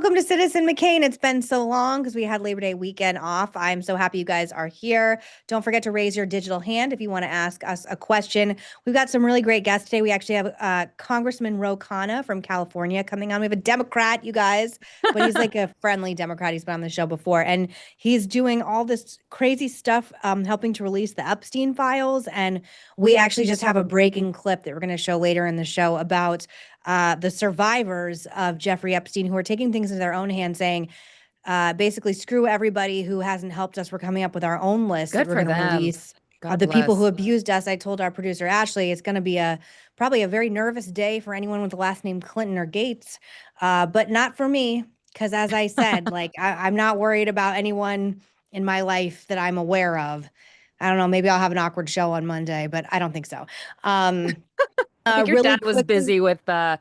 Welcome to Citizen McCain. It's been so long because we had Labor Day weekend off. I'm so happy you guys are here. Don't forget to raise your digital hand if you want to ask us a question. We've got some really great guests today. We actually have Congressman Ro Khanna from California coming on. We have a Democrat, you guys, but he's like a friendly Democrat. He's been on the show before, and he's doing all this crazy stuff, helping to release the Epstein files. And we actually just have a breaking clip that we're going to show later in the show about the survivors of Jeffrey Epstein who are taking things into their own hands, saying, basically, screw everybody who hasn't helped us. We're coming up with our own list that Good we're for going to them. release God of the people who bless. abused us. I told our producer, Ashley, it's going to be probably a very nervous day for anyone with the last name Clinton or Gates, but not for me, because as I said, like I'm not worried about anyone in my life that I'm aware of. I don't know, maybe I'll have an awkward show on Monday, but I don't think so. I think your Really dad was quickly. busy with No,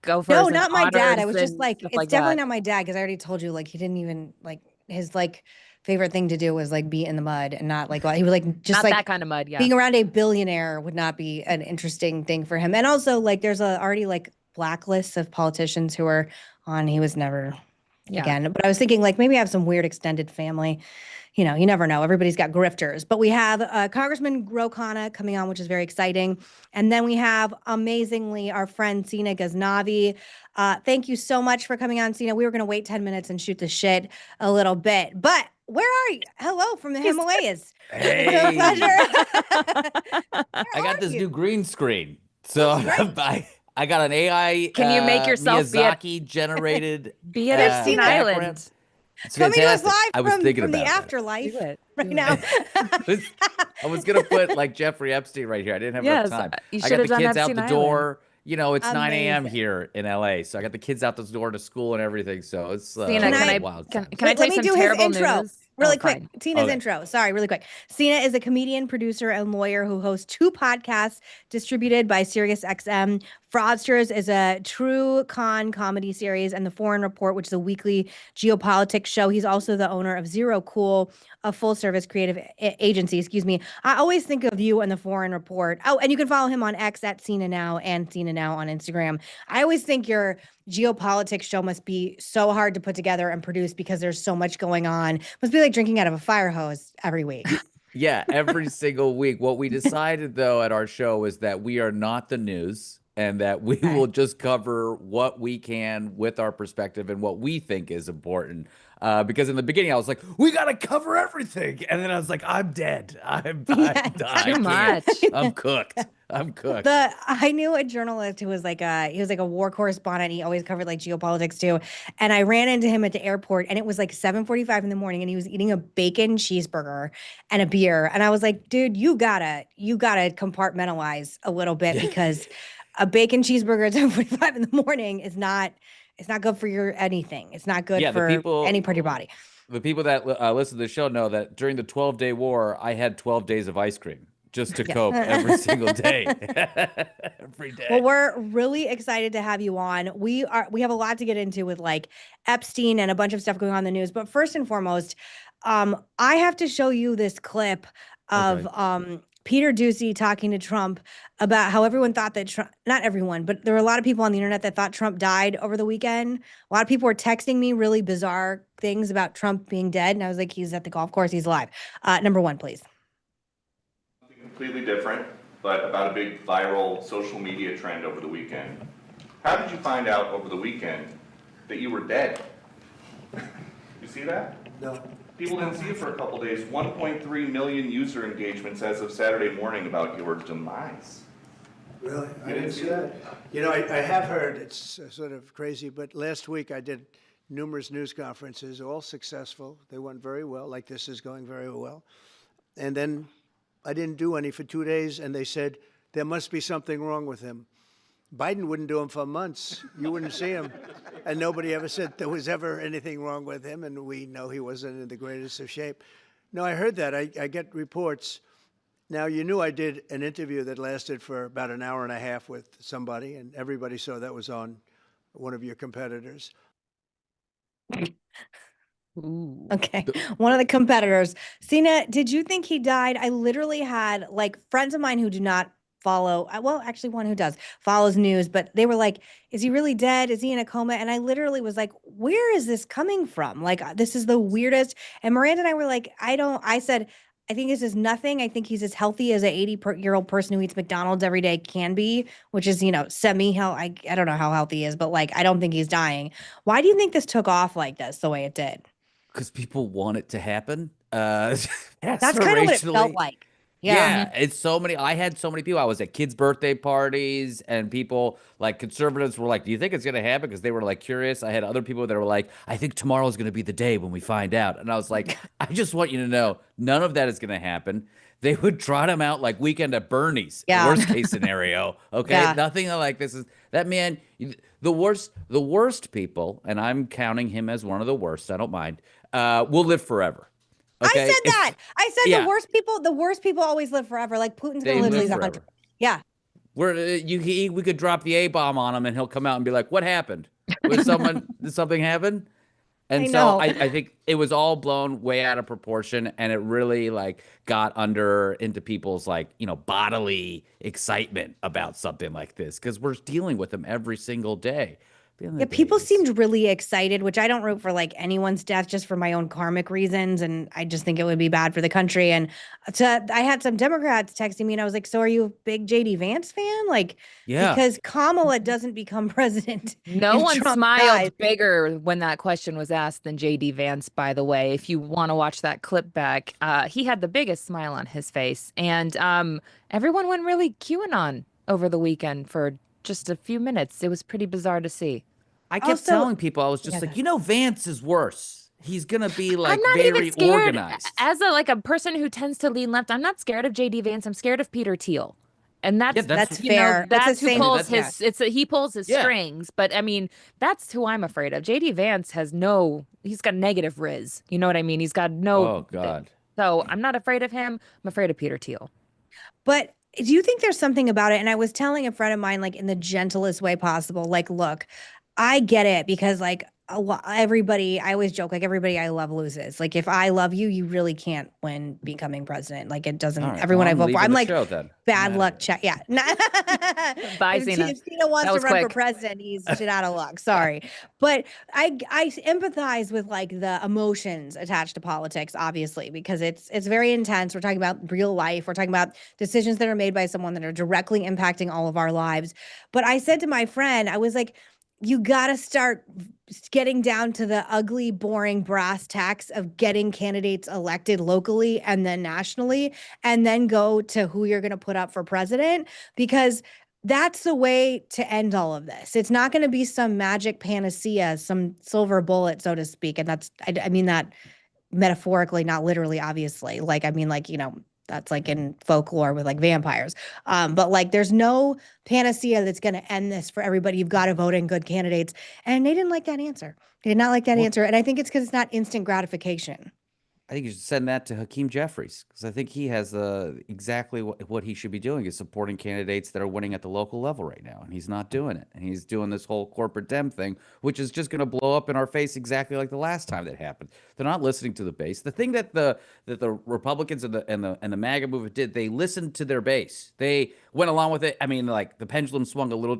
gophers and not my dad. I otters was just and like, stuff it's like definitely that. not my dad because I already told you, like, he didn't even like his like favorite thing to do was like be in the mud and not like, well, he was like just Not that like kind of mud, yeah. being around a billionaire would not be an interesting thing for him. And also, like, there's already like blacklists of politicians who are on. He was never Yeah. again. But I was thinking, like, maybe I have some weird extended family. You never know. Everybody's got grifters. But we have Congressman Ro Khanna coming on, which is very exciting. And then we have, amazingly, our friend Sina Ghaznavi. Thank you so much for coming on, Sina. We were going to wait 10 minutes and shoot the shit a little bit. But where are you? Hello from the He's- Himalayas. It's a Hey, pleasure. I Where got are this you? new green screen. So I got an AI Can you make yourself Miyazaki generated be at We've Epstein seen it background. Island? It's coming to us fantastic. live I was thinking from the about that. Do afterlife it. right Do now. it. I was gonna put like Jeffrey Epstein right here. I didn't have enough Yes, time. you I should got have the done kids out Epstein the Island. door. It's 9 a.m. Amazing. here in LA, so I got the kids out the door to school and everything. So it's Sina, Can I wild can times. I Wait, tell let you me some do his terrible intro news? Oh, really quick. fine. Tina's Okay. intro. Sorry, really quick. Cena is a comedian, producer, and lawyer who hosts two podcasts distributed by SiriusXM. Fraudsters is a true con comedy series, and The Foreign Report, which is a weekly geopolitics show. He's also the owner of Zero Cool, a full service creative agency. Excuse me. I always think of you and The Foreign Report. Oh, and you can follow him on X at Cena Now and Cena Now on Instagram. I always think your geopolitics show must be so hard to put together and produce because there's so much going on. Must be like drinking out of a fire hose every week. Yeah, every single week. What we decided though at our show is that we are not the news and that we Okay. will just cover what we can with our perspective and what we think is important. Because in the beginning I was like, we got to cover everything, and then I was like, I'm dead. I'm Yeah, done. I Too can't. much. I'm cooked. I'm cooked. I knew a journalist who was like he was like a war correspondent. He always covered like geopolitics too. And I ran into him at the airport and it was like 7:45 in the morning and he was eating a bacon cheeseburger and a beer. And I was like, dude, you gotta compartmentalize a little bit Yeah. because a bacon cheeseburger at 7:45 in the morning is not, it's not good for your anything. It's not good Yeah, for any part of your body. the people that listen to the show know that during the 12-day war, I had 12 days of ice cream just to cope every Yeah. single day. Every Well, day. we're really excited to have you on. We have a lot to get into with like Epstein and a bunch of stuff going on in the news. But first and foremost, I have to show you this clip of Okay. Peter Doocy talking to Trump about how everyone thought that Trump, not everyone, but there were a lot of people on the internet that thought Trump died over the weekend. A lot of people were texting me really bizarre things about Trump being dead. And I was like, he's at the golf course, he's alive. Number one, please. Completely different, but about a big viral social media trend over the weekend. How did you find out over the weekend that you were dead? You see that? No. People didn't see it for a couple days. 1.3 million user engagements as of Saturday morning about your demise. Really? I You didn't see that. I have heard, it's sort of crazy, but last week I did numerous news conferences, all successful. They went very well, like this is going very well. And then I didn't do any for 2 days, and they said, there must be something wrong with him. Biden wouldn't do them for months. You wouldn't see him. And nobody ever said there was ever anything wrong with him, and we know he wasn't in the greatest of shape. No, I heard that. I get reports. Now, you knew I did an interview that lasted for about an hour and a half with somebody, and everybody saw that was on one of your competitors. Ooh. Okay. One of the competitors. Sina, did you think he died? I literally had like friends of mine who do not follow, well, actually one who does follows news, but they were like, is he really dead? Is he in a coma? And I literally was like, where is this coming from? Like, this is the weirdest. And Miranda and I were like, I said, I think this is nothing. I think he's as healthy as an 80-year-old person who eats McDonald's every day can be, which is, I don't know how healthy he is, but like, I don't think he's dying. Why do you think this took off like this, the way it did? Because people want it to happen. That's kind of what it felt like. Yeah, it's so many. I had so many people. I was at kids' birthday parties, and people like conservatives were like, "Do you think it's going to happen?" Because they were like curious. I had other people that were like, "I think tomorrow's going to be the day when we find out." And I was like, "I just want you to know, none of that is going to happen." They would trot him out like Weekend at Bernie's, worst case scenario. Okay, nothing like this is that man. The worst people, and I'm counting him as one of the worst. I don't mind. Will live forever. Okay? I said that. I said the worst people always live forever. Like Putin's gonna live till he's 100. Yeah. We could drop the A-bomb on him and he'll come out and be like, "What happened? Did something happen?" And so I think it was all blown way out of proportion, and it really like got into people's like, bodily excitement about something like this, because we're dealing with them every single day. Yeah, people seemed really excited, which I don't root for like anyone's death, just for my own karmic reasons. And I just think it would be bad for the country. And I had some Democrats texting me and I was like, so are you a big JD Vance fan? Like, because Kamala doesn't become president. No one smiled bigger when that question was asked than JD Vance, by the way. If you want to watch that clip back, he had the biggest smile on his face. And everyone went really QAnon over the weekend for just a few minutes. It was pretty bizarre to see. I kept telling people, I was just like, Vance is worse. He's gonna be like I'm not very even scared. Organized. As a person who tends to lean left, I'm not scared of JD Vance. I'm scared of Peter Thiel. And that's fair. That's who pulls his he pulls his strings. But I mean, that's who I'm afraid of. JD Vance he's got negative riz. You know what I mean? He's got no. Oh God. So I'm not afraid of him. I'm afraid of Peter Thiel. But do you think there's something about it? And I was telling a friend of mine, like in the gentlest way possible, like, look, I get it, because like everybody, I always joke, like everybody I love loses. Like if I love you, you really can't win becoming president. Like it doesn't, everyone I vote for, I'm like, bad luck check. Yeah. Bye, Cena. If Cena wants to run for president, he's shit out of luck. Sorry. But I empathize with like the emotions attached to politics, obviously, because it's very intense. We're talking about real life. We're talking about decisions that are made by someone that are directly impacting all of our lives. But I said to my friend, I was like, you got to start getting down to the ugly, boring brass tacks of getting candidates elected locally and then nationally, and then go to who you're going to put up for president, because that's the way to end all of this. It's not going to be some magic panacea, some silver bullet, so to speak. And I mean that metaphorically, not literally, obviously. Like, I mean, like, that's like in folklore with like vampires. But like there's no panacea that's going to end this for everybody. You've got to vote in good candidates. And they didn't like that answer. They did not like that answer. And I think it's because it's not instant gratification. I think you should send that to Hakeem Jeffries, because I think he has exactly what he should be doing, is supporting candidates that are winning at the local level right now. And he's not doing it. And he's doing this whole corporate Dem thing, which is just going to blow up in our face exactly like the last time that happened. They're not listening to the base. The thing that the Republicans and the MAGA movement did, they listened to their base. They went along with it. I mean, like the pendulum swung a little,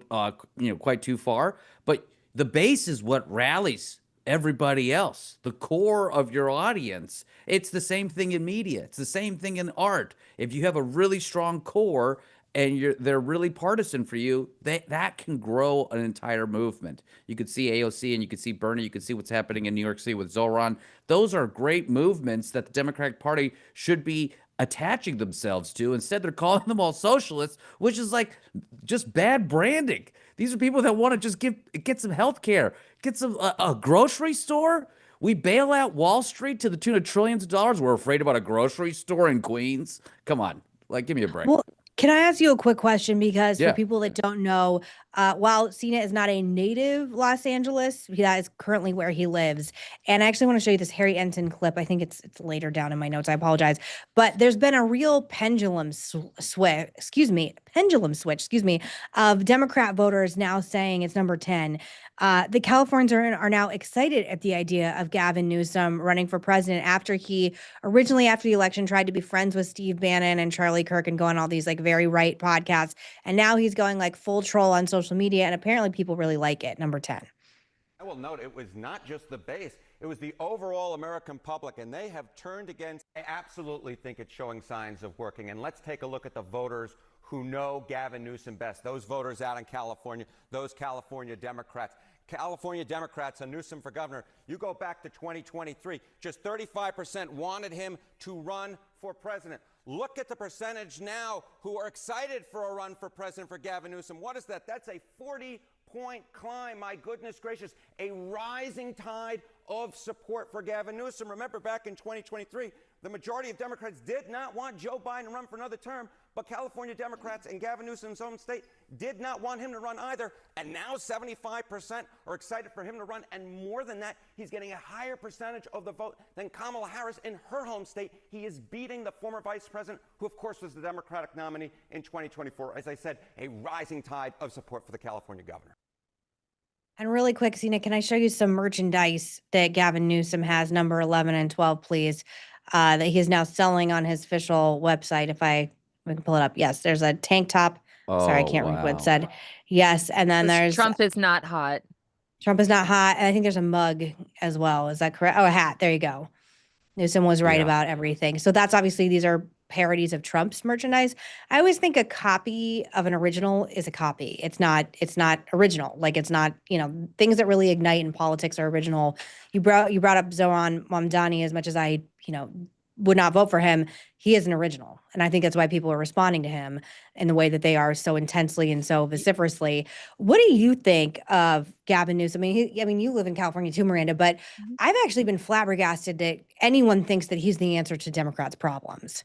quite too far. But the base is what rallies everybody else, the core of your audience. It's the same thing in media. It's the same thing in art. If you have a really strong core and they're really partisan for you, that can grow an entire movement. You could see AOC and you could see Bernie. You could see what's happening in New York City with Zoran. Those are great movements that the Democratic Party should be attaching themselves to. Instead, they're calling them all socialists, which is like just bad branding. These are people that want to just get some health care, get some a grocery store. We bail out Wall Street to the tune of trillions of dollars. We're afraid about a grocery store in Queens. Come on, like, give me a break. Well, can I ask you a quick question? Because for people that don't know, while Cena is not a native Los Angeles, that is currently where he lives. And I actually want to show you this Harry Ensign clip. I think it's later down in my notes. I apologize. But there's been a real pendulum pendulum switch, excuse me, of Democrat voters now saying it's number 10. The Californians are now excited at the idea of Gavin Newsom running for president after he originally, after the election, tried to be friends with Steve Bannon and Charlie Kirk and go on all these like very right podcasts. And now he's going like full troll on social media. And apparently people really like it. Number 10. I will note it was not just the base, it was the overall American public, and they have turned against. I absolutely think it's showing signs of working. And let's take a look at the voters who know Gavin Newsom best. Those voters out in California, those California Democrats. California Democrats and Newsom for governor, you go back to 2023, just 35% wanted him to run for president. Look at the percentage now who are excited for a run for president for Gavin Newsom. What is that? That's a 40-point climb. My goodness gracious, a rising tide of support for Gavin Newsom. Remember, back in 2023, the majority of Democrats did not want Joe Biden to run for another term, but California Democrats and Gavin Newsom's home state did not want him to run either. And now 75% are excited for him to run. And more than that, he's getting a higher percentage of the vote than Kamala Harris in her home state. He is beating the former vice president, who of course was the Democratic nominee in 2024. As I said, a rising tide of support for the California governor. And really quick, Zena, can I show you some merchandise that Gavin Newsom has, number 11 and 12, please, that he is now selling on his official website. If we can pull it up. Yes, there's a tank top. Sorry, I can't read what it said. Yes, and then there's Trump is not hot. Trump is not hot. And I think there's a mug as well. Is that correct? Oh, a hat. There you go. Newsom was right about everything. So that's obviously, these are parodies of Trump's merchandise. I always think a copy of an original is a copy. It's not original. Like, it's not, things that really ignite in politics are original. You brought up Zoran Mamdani. As much as I, would not vote for him, he is an original. And I think that's why people are responding to him in the way that they are, so intensely and so vociferously. What do you think of Gavin Newsom? I mean, you live in California too, Miranda, but I've actually been flabbergasted that anyone thinks that he's the answer to Democrats' problems.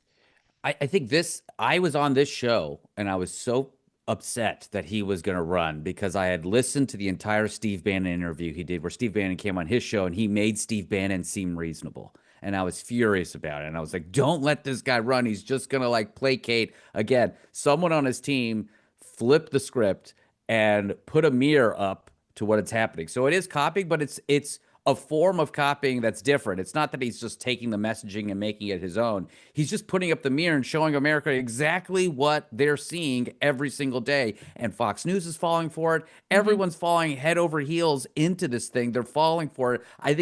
I think I was on this show and I was so upset that he was going to run because I had listened to the entire Steve Bannon interview he did where Steve Bannon came on his show and he made Steve Bannon seem reasonable. And I was furious about it. And I was like, don't let this guy run. He's just going to like placate. Again, someone on his team flipped the script and put a mirror up to what it's happening. So it is copying, but it's a form of copying that's different. It's not that he's just taking the messaging and making it his own. He's just putting up the mirror and showing America exactly what they're seeing every single day. And Fox News is falling for it. Everyone's falling head over heels into this thing. They're falling for it. I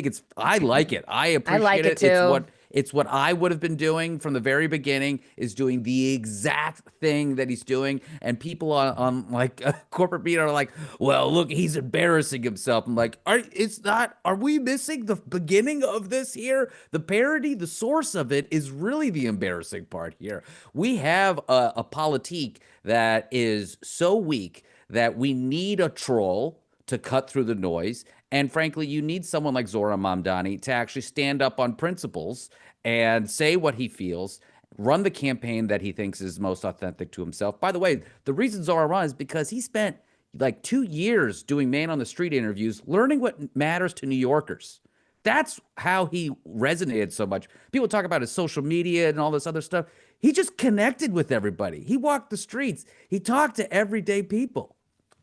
like it. I appreciate like it too. It's what I would have been doing from the very beginning, is doing the exact thing that he's doing. And people on like corporate media are like, well, look, he's embarrassing himself. I'm like, are we missing the beginning of this here? The parody, the source of it is really the embarrassing part here. We have a politique that is so weak that we need a troll to cut through the noise. And frankly, you need someone like Zoran Mamdani to actually stand up on principles and say what he feels, run the campaign that he thinks is most authentic to himself. By the way, the reason Zoran ran is because he spent like 2 years doing man on the street interviews, learning what matters to New Yorkers. That's how he resonated so much. People talk about his social media and all this other stuff. He just connected with everybody. He walked the streets. He talked to everyday people.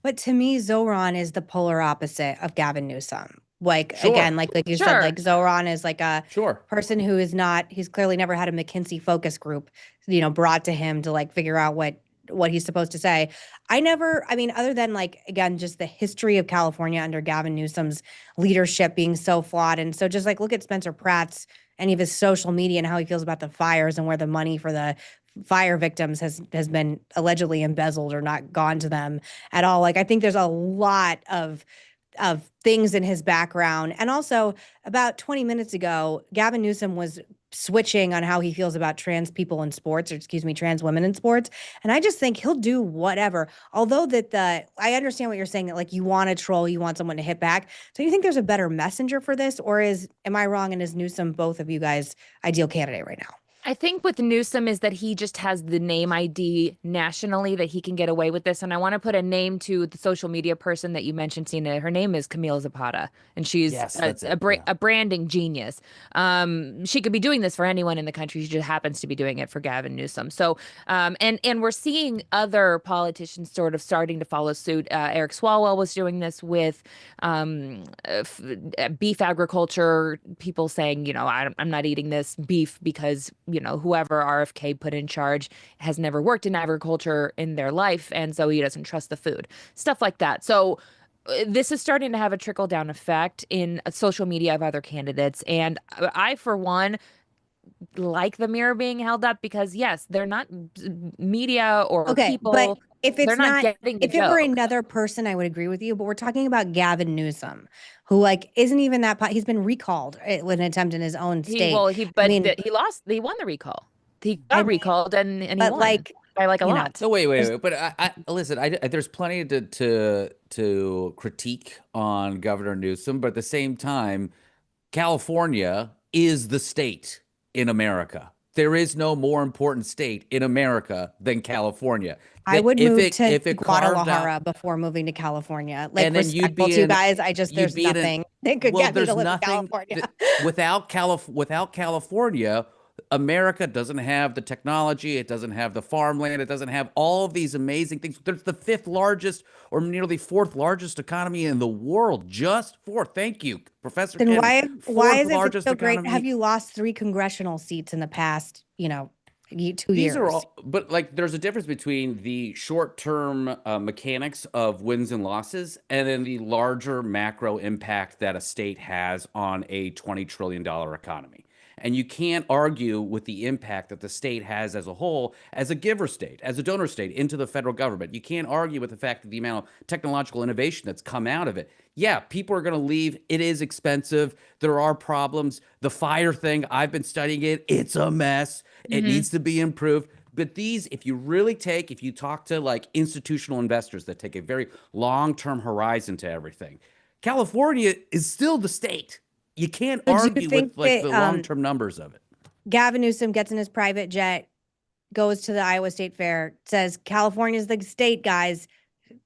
But to me, Zoran is the polar opposite of Gavin Newsom. Like, Sure. again, like you said, like Zoran is like a Sure. person who is not, he's clearly never had a McKinsey focus group, brought to him to like figure out what he's supposed to say. Other than like, again, just the history of California under Gavin Newsom's leadership being so flawed. And so just like, look at Spencer Pratt's, any of his social media and how he feels about the fires and where the money for the fire victims has been allegedly embezzled or not gone to them at all. Like, I think there's a lot of things in his background. And also, about 20 minutes ago, Gavin Newsom was switching on how he feels about trans people in sports, trans women in sports. And I just think he'll do whatever. Although I understand what you're saying, that like you want a troll, you want someone to hit back. So you think there's a better messenger for this, or am I wrong? And is Newsom, both of you guys, ideal candidate right now? I think with Newsom is that he just has the name ID nationally that he can get away with this. And I want to put a name to the social media person that you mentioned, Tina. Her name is Camille Zapata, and she's Yes, that's it. Yeah. a branding genius. She could be doing this for anyone in the country. She just happens to be doing it for Gavin Newsom. So, and we're seeing other politicians sort of starting to follow suit. Eric Swalwell was doing this with beef agriculture. People saying, I'm not eating this beef because whoever RFK put in charge has never worked in agriculture in their life, and so he doesn't trust the food. Stuff like that. So this is starting to have a trickle down effect in social media of other candidates. And I, for one, like the mirror being held up because, yes, they're not media or people. But if it's they're not getting the if it were joke. another person, I would agree with you. But we're talking about Gavin Newsom, who isn't even that. He's been recalled with an attempt in his own state. He lost. He won the recall. He got recalled and he won by a lot. No, wait. But I listen. There's plenty to critique on Governor Newsom, but at the same time, California is the state in America. There is no more important state in America than California. I would move to Guadalajara before moving to California. And then you'd be to you guys. There's nothing that could get me to live in California. Without California, America doesn't have the technology. It doesn't have the farmland. It doesn't have all of these amazing things. There's the 5th largest or nearly 4th largest economy in the world. Just 4th. Thank you, Professor. Then Kenny. why is it so great? Economy. Have you lost 3 congressional seats in the past, 2 years? These are all, but there's a difference between the short-term mechanics of wins and losses and then the larger macro impact that a state has on a $20 trillion economy. And you can't argue with the impact that the state has as a whole, as a giver state, as a donor state into the federal government. You can't argue with the fact that the amount of technological innovation that's come out of it. Yeah, people are going to leave. It is expensive. There are problems. The fire thing, I've been studying it. It's a mess. It needs to be improved. But if you talk to institutional investors that take a very long-term horizon to everything, California is still the state. You can't argue with the long-term numbers of it. Gavin Newsom gets in his private jet, goes to the Iowa State Fair, says, California's the state, guys.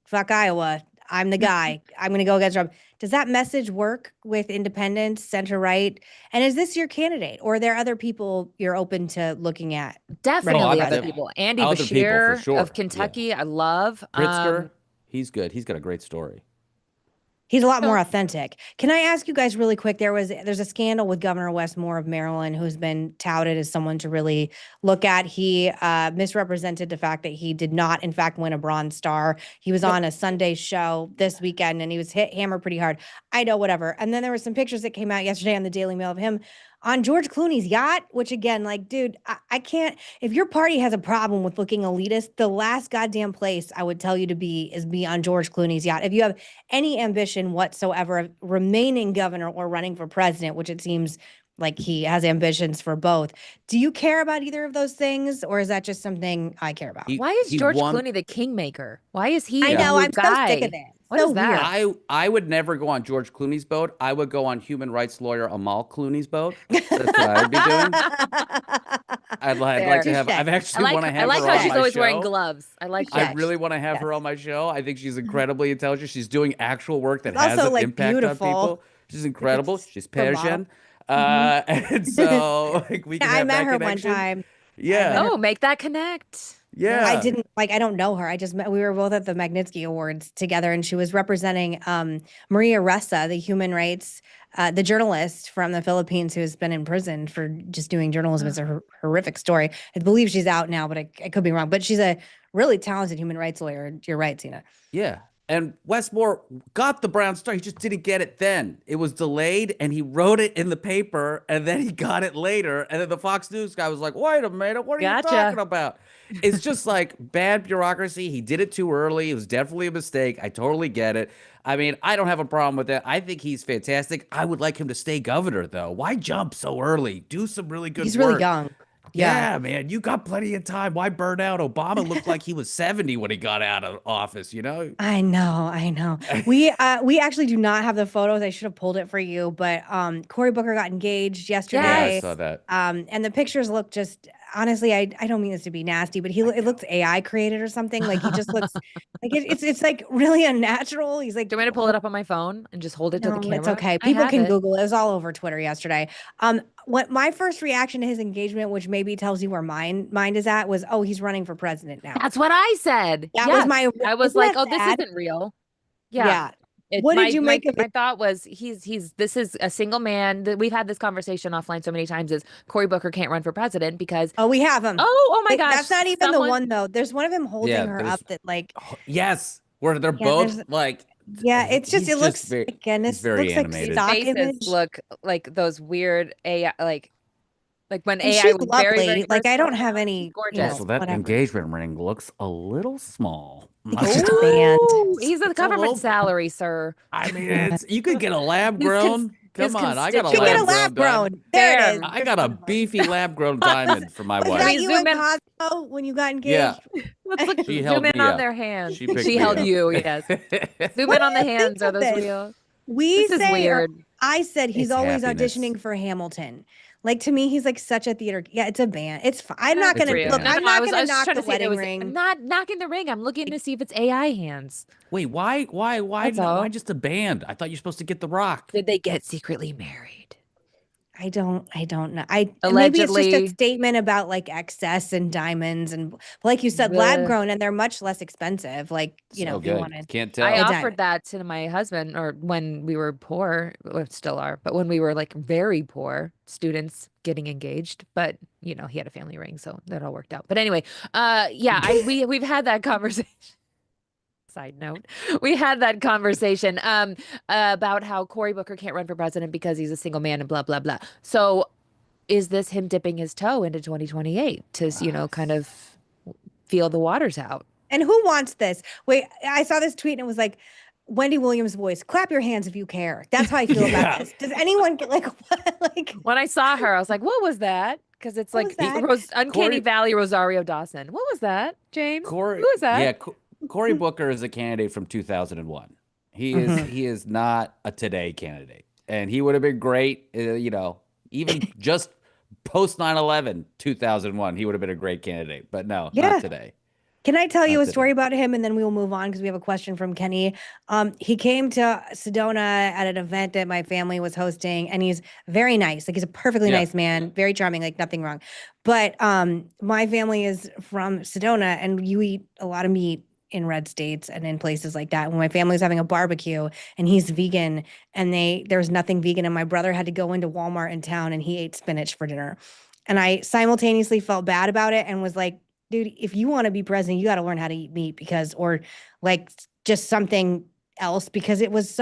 Fuck Iowa. I'm the guy. I'm going to go against Trump. Does that message work with independents, center-right? And is this your candidate? Or are there other people you're open to looking at? Definitely other people. Andy Beshear of Kentucky, I love. Pritzker, he's good. He's got a great story. He's a lot more authentic. Can I ask you guys really quick? There's a scandal with Governor Wes Moore of Maryland, who's been touted as someone to really look at. He misrepresented the fact that he did not, in fact, win a Bronze Star. He was on a Sunday show this weekend, and he was hammered pretty hard. I know, whatever. And then there were some pictures that came out yesterday on the Daily Mail of him on George Clooney's yacht, which again, dude, I can't, if your party has a problem with looking elitist, the last goddamn place I would tell you to be is on George Clooney's yacht. If you have any ambition whatsoever of remaining governor or running for president, which it seems like he has ambitions for both, do you care about either of those things? Or is that just something I care about? Why is George Clooney the kingmaker? Why is he? I know, I'm so sick of it. What is that? Weird. I would never go on George Clooney's boat. I would go on human rights lawyer Amal Clooney's boat. That's what I would be doing. I'd like to have. I've actually want to have. I like her how on she's my always show. wearing gloves. I like that. I really want to have her on my show. I think she's incredibly intelligent. She's doing actual work that has also, an impact beautiful. on people. She's incredible. She's Persian. And so we can have I met her connection. one time. Yeah. Oh, make that connect. Yeah. I didn't I don't know her. I just met, we were both at the Magnitsky Awards together, and she was representing Maria Ressa, the human rights, the journalist from the Philippines who has been in prison for just doing journalism. It's a horrific story. I believe she's out now, but I could be wrong. But she's a really talented human rights lawyer. You're right, Tina. Yeah. And Wes Moore got the Brown Star. He just didn't get it then. It was delayed, and he wrote it in the paper, and then he got it later. And then the Fox News guy was like, wait a minute, what are you talking about? It's just bad bureaucracy. He did it too early. It was definitely a mistake. I totally get it. I mean, I don't have a problem with that. I think he's fantastic. I would like him to stay governor, though. Why jump so early? Do some really good work. He's really young. Yeah. Yeah, man, you got plenty of time. Why burn out? Obama looked like he was 70 when he got out of office, you know? I know, I know. We actually do not have the photos. I should have pulled it for you, but Cory Booker got engaged Yeah, I yesterday. saw that. And the pictures look just honestly, I don't mean this to be nasty, but it looks AI created or something. Like he just looks like it's like really unnatural. He's like, Do you want me to pull it up on my phone and just hold it to the no, camera? it's okay. I People have can it. Google it. It was all over Twitter yesterday. What my first reaction to his engagement, which maybe tells you where mind is at, was, oh, he's running for president now. That's what I said. That was my. I was Isn't like, that oh, this sad? isn't real. Yeah. Yeah. It, What did you make of my it? thought was this is a single man that we've had this conversation offline so many times is Cory Booker can't run for president because Oh, we have him. oh my Wait, gosh, that's not even the someone one though. There's one of him holding Yeah, her there's up that like yes, where they're Yeah, both there's- like yeah, it's just he's it looks very, again, he's this very looks animated. like stock faces image. look like those weird AI like when And AI she's was very, very lovely. Like first I don't coming have out. any, She's gorgeous. Also, that whatever. engagement ring looks a little small. think it's just a band. Ooh, he's a It's a government little- salary, sir. I mean, it's you could get a lab His grown. his Come on, I got a You get a lab lab grown grown. diamond. There it There. is. I got a beefy lab grown diamond for my Was wife. that We you zoom and in- Cosmo when you got Yeah. engaged? Let's look, She zoom held in me on up. their hands. She picked She me held up. you, yes. Zoom What in on do the you think hands. Are of those this? real? We This is say, or weird. I said he's It's always happiness. auditioning for Hamilton. Like to me, he's like such a theater. Yeah, it's a band. It's fine. I'm It's not gonna real. look. No, I'm I not was gonna just knock trying the to see if it wedding was ring. not knocking the ring. I'm looking to see if it's AI hands. Wait, why, That's all. why just a band? I thought you're supposed to get the rock. Did they get secretly married? I don't know. Maybe it's just a Allegedly. statement about like excess and diamonds and like you said, lab The- grown, and they're much less expensive. Like, you know, So if you good. wanted. Can't tell. I a diamond. offered that to my husband, or when we were poor, we still are, but when we were like very poor students getting engaged, but you know, he had a family ring, so that all worked out. But anyway, yeah, we've had that conversation. Side note, we had that conversation about how Cory Booker can't run for president because he's a single man and blah blah blah. So is this him dipping his toe into 2028 to, you know, kind of feel the waters out? And who wants this? Wait, I saw this tweet and it was like Wendy Williams' voice. Clap your hands if you care. That's how I feel Yeah. about this. Does anyone get like what? Like When I saw her, I was like, what was that? Because it's What like was that? Uncanny Cory- Valley Rosario Dawson. What was that, James? Cory, Who is that? Yeah, Cory Booker is a candidate from 2001. He is not a today candidate, and he would have been great. You know, even just post 9/11, 2001, he would have been a great candidate. But no, Yeah. not today. Can I tell you a Not story today. about him and then we will move on because we have a question from Kenny. He came to Sedona at an event that my family was hosting and he's very nice. Like he's a perfectly Yeah. nice man, very charming, like nothing wrong. But my family is from Sedona and you eat a lot of meat in red states and in places like that. When my family was having a barbecue and he's vegan and there's nothing vegan and my brother had to go into Walmart in town and he ate spinach for dinner. And I simultaneously felt bad about it and was like, dude, if you want to be president, you got to learn how to eat meat because, or like just something else because it was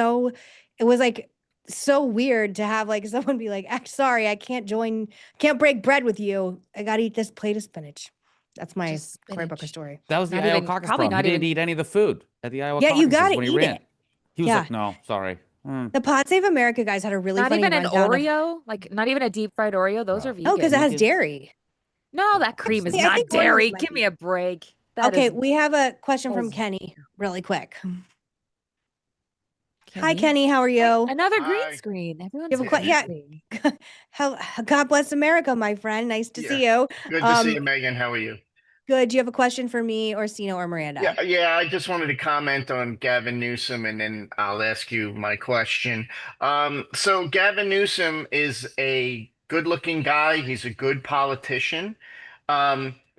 like so weird to have like someone be like, sorry, I can't break bread with you. I got to eat this plate of spinach. That's my Just Cory spinach. Booker story. That was the Not Iowa even- caucus probably problem. not He didn't even- eat any of the food at the Iowa Yeah, you caucuses gotta when he eat ran. it. He was Yeah. like, no, sorry. The Pod Save America guys had a really Not funny even an rundown of- Oreo, like not even a deep fried Oreo. Those Wow. are vegan. Oh, because it has Vegan. dairy. No, that cream is Actually, I not think Oreos dairy. might Give be. me a break. That Okay, is- we have a question that from is- Kenny really quick. Hi, Kenny. How are you? Another green Hi. screen. Everyone's You have a green yeah. screen. God bless America, my friend. Nice to see you. Good to see you, Megan. How are you? Good. Do you have a question for me, Orsino, or Miranda? Yeah. I just wanted to comment on Gavin Newsom, and then I'll ask you my question. So Gavin Newsom is a good-looking guy. He's a good politician.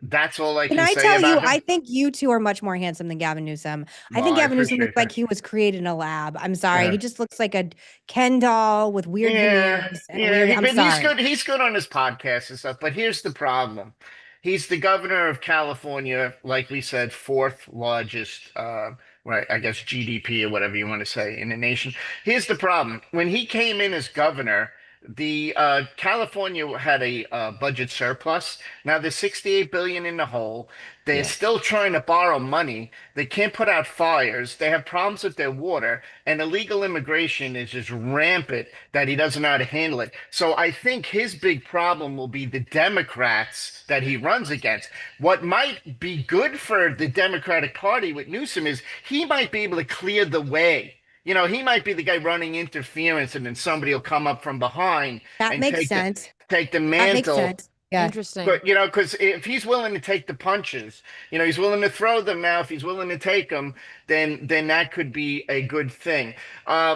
That's all I Can can I say tell you, about him. I think you two are much more handsome than Gavin Newsom. I Well, think I Gavin Newsom appreciate looks like that. he was created in a lab. I'm sorry. Yeah. He just looks like a Ken doll with weird veneers and weird. I'm but sorry. he's good. He's good on his podcast and stuff. But here's the problem: he's the governor of California, like we said, fourth largest, right? I guess GDP or whatever you want to say in the nation. Here's the problem: when he came in as governor, the California had a budget surplus. Now there's 68 billion in the hole. They're Yeah. still trying to borrow money. They can't put out fires. They have problems with their water, and illegal immigration is just rampant that he doesn't know how to handle it. So I think his big problem will be the Democrats that he runs against. What might be good for the Democratic Party with Newsom is he might be able to clear the way. You know, he might be the guy running interference, and then somebody will come up from behind That and makes sense. take the That makes mantle. sense. Yeah. Interesting. But you know, because if he's willing to take the punches, you know, he's willing to throw them now. If he's willing to take them, then that could be a good thing.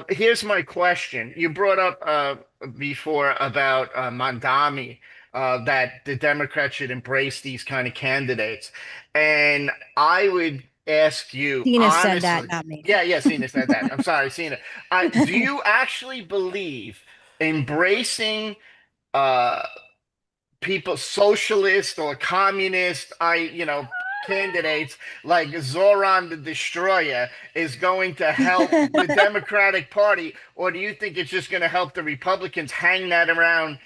Here's my question: you brought up before about Mandami, that the Democrats should embrace these kind of candidates, and I would ask you Tina said that, honestly. not me. Yeah, Cena said that. I'm sorry, Cena. Do you actually believe embracing? Uh, People socialist or communist candidates like Zoran the Destroyer is going to help the Democratic Party, or do you think it's just going to help the Republicans hang that around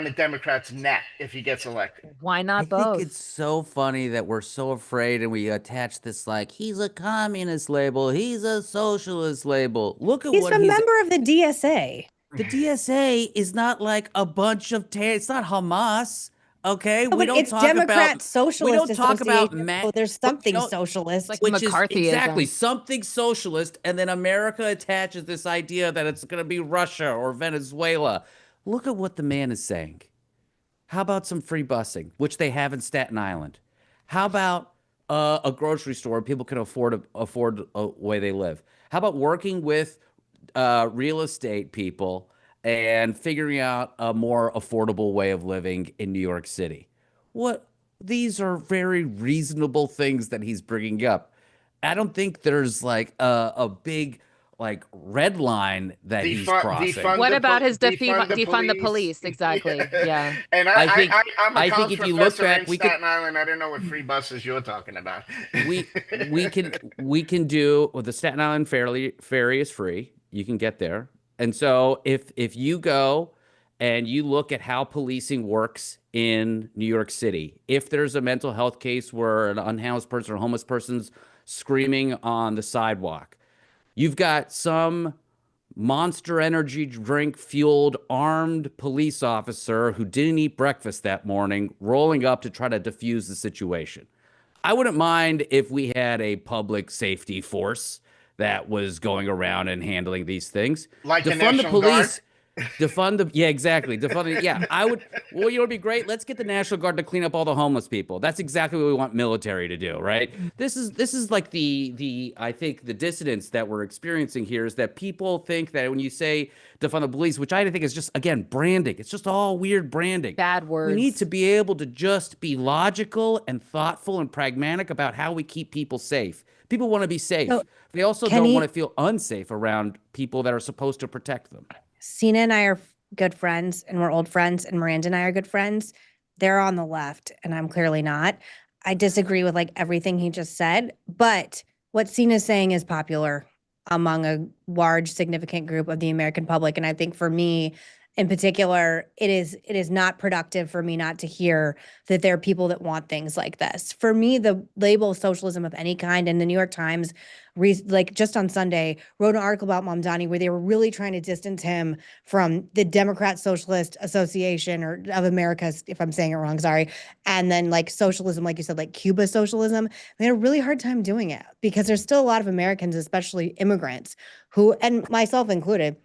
the Democrats' neck if he gets elected? Why I not think both? it's so funny that we're so afraid and we attach this like he's a communist label, he's a socialist label. Look at He's what a he's member of the DSA. the DSA is not like a bunch of it's not Hamas. Okay, No, we but don't it's talk Democrat about Socialist Association. Association. So there's something socialist. Like Which is exactly McCarthyism. something socialist, and then America attaches this idea that it's going to be Russia or Venezuela. Look at what the man is saying. How about some free busing, which they have in Staten Island? How about a grocery store people can afford a way they live? How about working with real estate people and figuring out a more affordable way of living in New York City? What these are very reasonable things that he's bringing up. I don't think there's like a big like red line that he's crossing. What about his defund defund the police? Exactly. Yeah. And I think I'm a I think college if you look professor back, in we could Staten Island. I don't know what free buses you're talking about. we we can do well, the Staten Island ferry is free. You can get there. And so if you go and you look at how policing works in New York City, if there's a mental health case where an unhoused person or homeless person's screaming on the sidewalk, you've got some Monster Energy drink fueled armed police officer who didn't eat breakfast that morning rolling up to try to defuse the situation. I wouldn't mind if we had a public safety force that was going around and handling these things. Like the Defund the National Guard? police. Defund the yeah, exactly. Defund the yeah. I would well, you know, it'd be great. Let's get the National Guard to clean up all the homeless people. That's exactly what we want military to do, right? This is like the I think the dissonance that we're experiencing here is that people think that when you say defund the police, which I think is just again branding, it's just all weird branding. Bad words. We need to be able to just be logical and thoughtful and pragmatic about how we keep people safe. People want to be safe. So, They also don't want to feel unsafe around people that are supposed to protect them. Cena and I are good friends, and we're old friends, and Miranda and I are good friends. They're on the left, and I'm clearly not. I disagree with like everything he just said, but what Cena's saying is popular among a large, significant group of the American public. And I think for me, in particular, it is not productive for me not to hear that there are people that want things like this. For me, the label socialism of any kind, and the New York Times, like just on Sunday, wrote an article about Mamdani where they were really trying to distance him from the Democrat Socialist Association or of America, if I'm saying it wrong, sorry. And then like socialism, like you said, like Cuba socialism. They had a really hard time doing it because there's still a lot of Americans, especially immigrants, who, and myself included,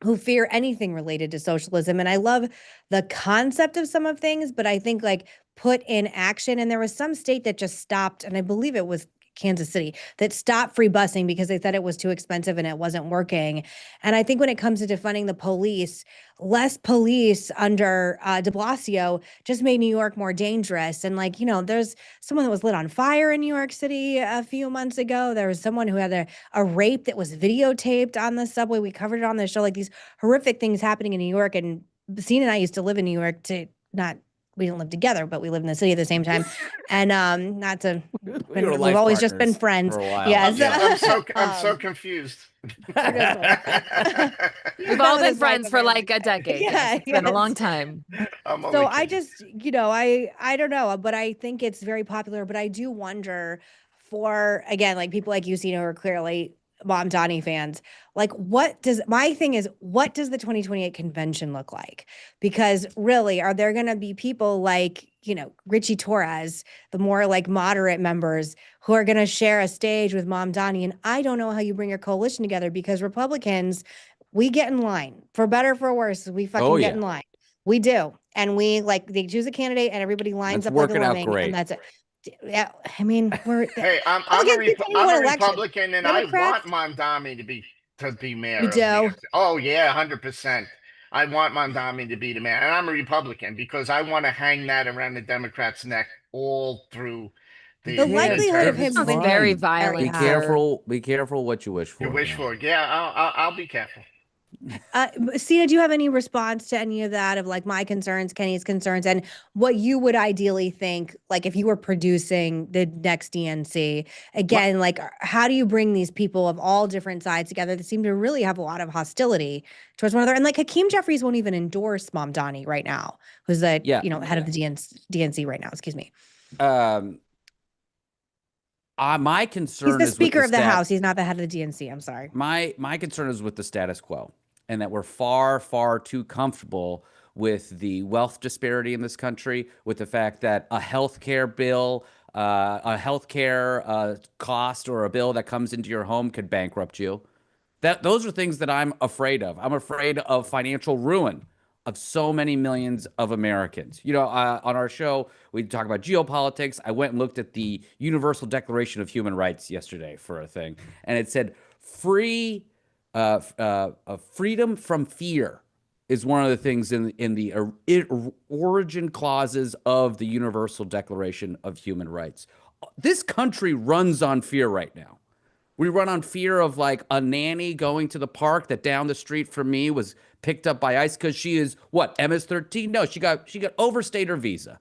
who fear anything related to socialism. And I love the concept of some of things, but I think like put in action. And there was some state that just stopped, and I believe it was Kansas City, that stopped free busing because they said it was too expensive and it wasn't working. And I think when it comes to defunding the police, less police under de Blasio just made New York more dangerous. And like, you know, there's someone that was lit on fire in New York City a few months ago. There was someone who had a rape that was videotaped on the subway. We covered it on the show, like these horrific things happening in New York. And Cena and I used to live in New York to not we didn't live together, but we lived in the city at the same time. And not to, We were we've life always just been partners friends. for a while. Yes. I'm so confused. We're just like, We've that all with been his wife friends of for my like life. a decade. Yeah, Yes, it's been a yes. long time. I'm So only I kidding. just, I don't know, but I think it's very popular. But I do wonder for, again, like people like you, Sina, who are clearly Mom Donnie fans, like my thing is, what does the 2028 convention look like? Because really, are there going to be people like, Richie Torres, the more like moderate members who are going to share a stage with Mom Donnie? And I don't know how you bring your coalition together, because Republicans, we get in line for better, for worse. We fucking get yeah. in line. We do. And they choose a candidate and everybody lines That's up like a working out lemming, great. and that's it. Yeah, I mean, Hey, I'm Republicans a, continue to I'm win a elections. Republican, and I Democrats, want Mondami to be mayor you of New do. York. Oh yeah, 100%. I want Mondami to be the mayor, and I'm a Republican because I want to hang that around the Democrats' neck all through The likelihood of him Sounds winning very is violent. very Be high. careful. Be careful what you wish for. You wish for it. Yeah, I'll be careful. Sina, do you have any response to any of that, of like my concerns, Kenny's concerns, and what you would ideally think, like if you were producing the next DNC? Again, like how do you bring these people of all different sides together that seem to really have a lot of hostility towards one another? And like Hakeem Jeffries won't even endorse Mom Donnie right now, who's the head of the DNC right now. Excuse me. My concern He's the is with Speaker of the House. He's not the head of the DNC. I'm sorry. My concern is with the status quo, and that we're far, far too comfortable with the wealth disparity in this country, with the fact that a healthcare bill, a healthcare cost, or a bill that comes into your home could bankrupt you. Those are things that I'm afraid of. I'm afraid of financial ruin of so many millions of Americans. On our show, we talk about geopolitics. I went and looked at the Universal Declaration of Human Rights yesterday for a thing, and it said freedom from fear is one of the things in the origin clauses of the Universal Declaration of Human Rights. This country runs on fear right now. We run on fear of like a nanny going to the park that down the street from me was picked up by ICE because she is what, MS-13? No, she got overstayed her visa.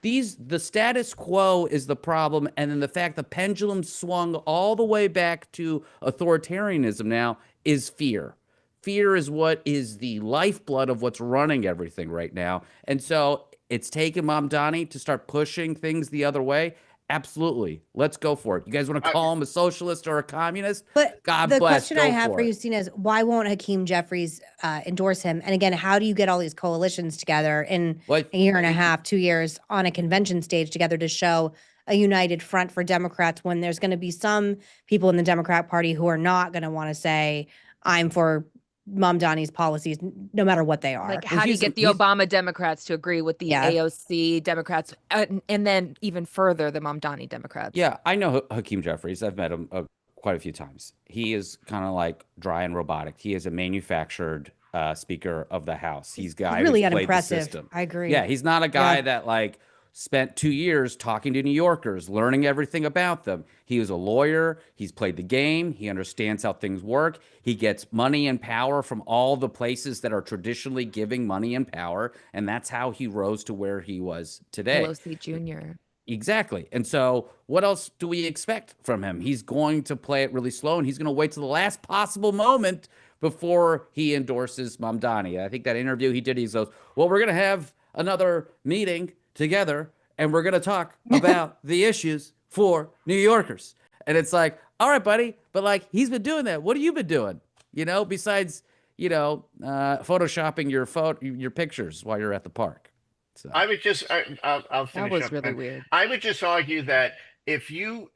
The status quo is the problem, and then the fact the pendulum swung all the way back to authoritarianism now is fear. Fear is what is the lifeblood of what's running everything right now. And so it's taken Mom Donnie to start pushing things the other way. Absolutely. Let's go for it. You guys want to call him a socialist or a communist? But God the bless. question Go I have for it. you, Stina, is why won't Hakeem Jeffries endorse him? And again, how do you get all these coalitions together in a year and a half, 2 years on a convention stage together to show a united front for Democrats, when there's going to be some people in the Democrat Party who are not going to want to say, I'm for Mom Donnie's policies, no matter what they are? Like, how do you get the Obama Democrats to agree with the AOC Democrats, and then even further, the Mom Donnie Democrats? Yeah, I know Hakeem Jeffries. I've met him quite a few times. He is kind of like dry and robotic. He is a manufactured Speaker of the House. He's really who's played the unimpressive. system. I agree. Yeah, he's not a guy that like spent 2 years talking to New Yorkers, learning everything about them. He was a lawyer. He's played the game. He understands how things work. He gets money and power from all the places that are traditionally giving money and power, and that's how he rose to where he was today. Pelosi Jr. Exactly. And so what else do we expect from him? He's going to play it really slow, and he's going to wait to the last possible moment before he endorses Mom Donnie. I think that interview he did, he goes, well, we're going to have another meeting together, and we're going to talk about the issues for New Yorkers. And it's like, all right, buddy, but like he's been doing that. What have you been doing? Besides, photoshopping your pictures while you're at the park. So. I would just, I'll finish that was up. really weird. I would just argue that if you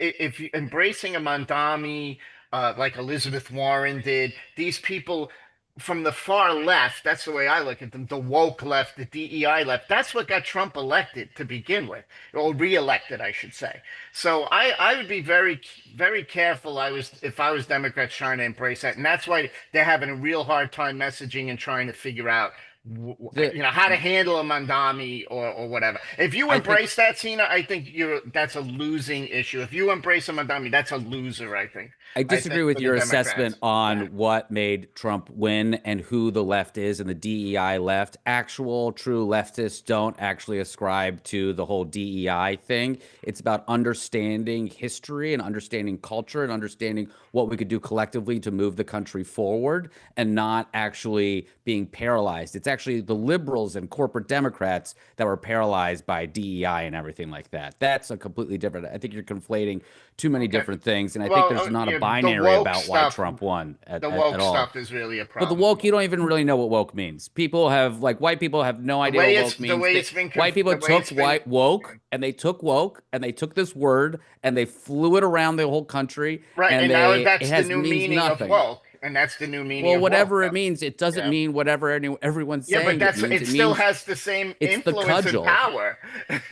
embracing a Mondami, like Elizabeth Warren did, these people from the far left, that's the way I look at them, the woke left, the DEI left, that's what got Trump elected to begin with, or reelected, I should say. So I would be very, very careful if I was Democrats trying to embrace that. And that's why they're having a real hard time messaging and trying to figure out how to handle a Mandami or whatever. If you embrace that, Cena, I think that's a losing issue. If you embrace a Mandami, that's a loser, I think. I disagree with for the your Democrats. assessment on what made Trump win and who the left is and the DEI left. Actual true leftists don't actually ascribe to the whole DEI thing. It's about understanding history and understanding culture and understanding what we could do collectively to move the country forward and not actually being paralyzed. It's actually the liberals and corporate Democrats that were paralyzed by DEI and everything like that. That's a completely different. I think you're conflating too many different things, and I think there's not a binary about why Trump won at all. Stuff is really a problem. But the woke, you don't even really know what woke means. People have, like, white people have no idea what woke means. White people took woke, and they took woke, and they took this word, and they flew it around the whole country. Right, and now that's the new meaning of woke. And that's the new meaning. Well, whatever it means, it doesn't mean whatever everyone's saying. Yeah, but it still has the same influence and power.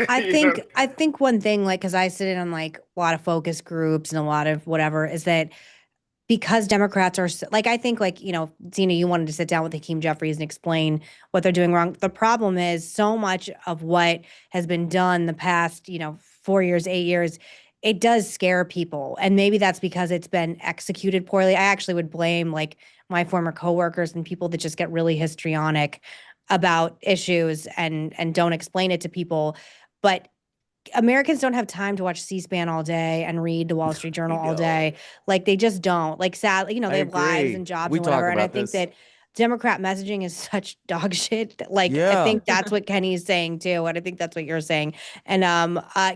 I think one thing, like, because I sit in on like a lot of focus groups and a lot of whatever, is that because Democrats are like, I think, like, Zena, you wanted to sit down with Hakeem Jeffries and explain what they're doing wrong. The problem is so much of what has been done the past, 4 years, 8 years, it does scare people. And maybe that's because it's been executed poorly. I actually would blame like my former coworkers and people that just get really histrionic about issues and don't explain it to people. But Americans don't have time to watch C-SPAN all day and read the Wall Street Journal all day. Like, they just don't. Like, sadly, they have lives and jobs and whatever. And I think that Democrat messaging is such dog shit. I think that's what Kenny's saying too, and I think that's what you're saying. And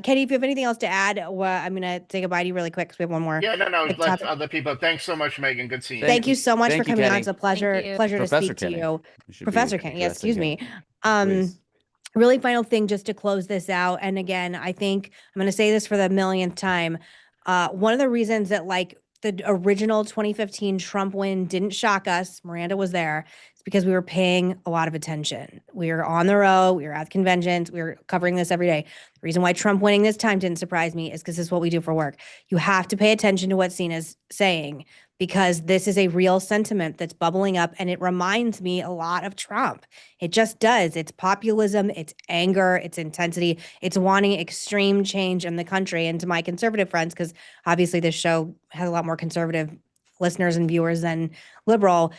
Kenny, if you have anything else to add, I'm gonna say goodbye to you really quick because we have one more. Yeah, no, let other people. Thanks so much, Megan. Good seeing you. Thank you so much for coming on. Kenny. It's a pleasure to speak to you, Professor Kenny. Yes, excuse me. Really final thing just to close this out. And again, I think I'm going to say this for the millionth time. One of the reasons that like the original 2015 Trump win didn't shock us, Miranda was there, it's because we were paying a lot of attention. We were on the road, we were at conventions, we were covering this every day. The reason why Trump winning this time didn't surprise me is because this is what we do for work. You have to pay attention to what Cena's saying, because this is a real sentiment that's bubbling up, and it reminds me a lot of Trump. It just does. It's populism, it's anger, it's intensity, it's wanting extreme change in the country. And to my conservative friends, because obviously this show has a lot more conservative listeners and viewers than liberal,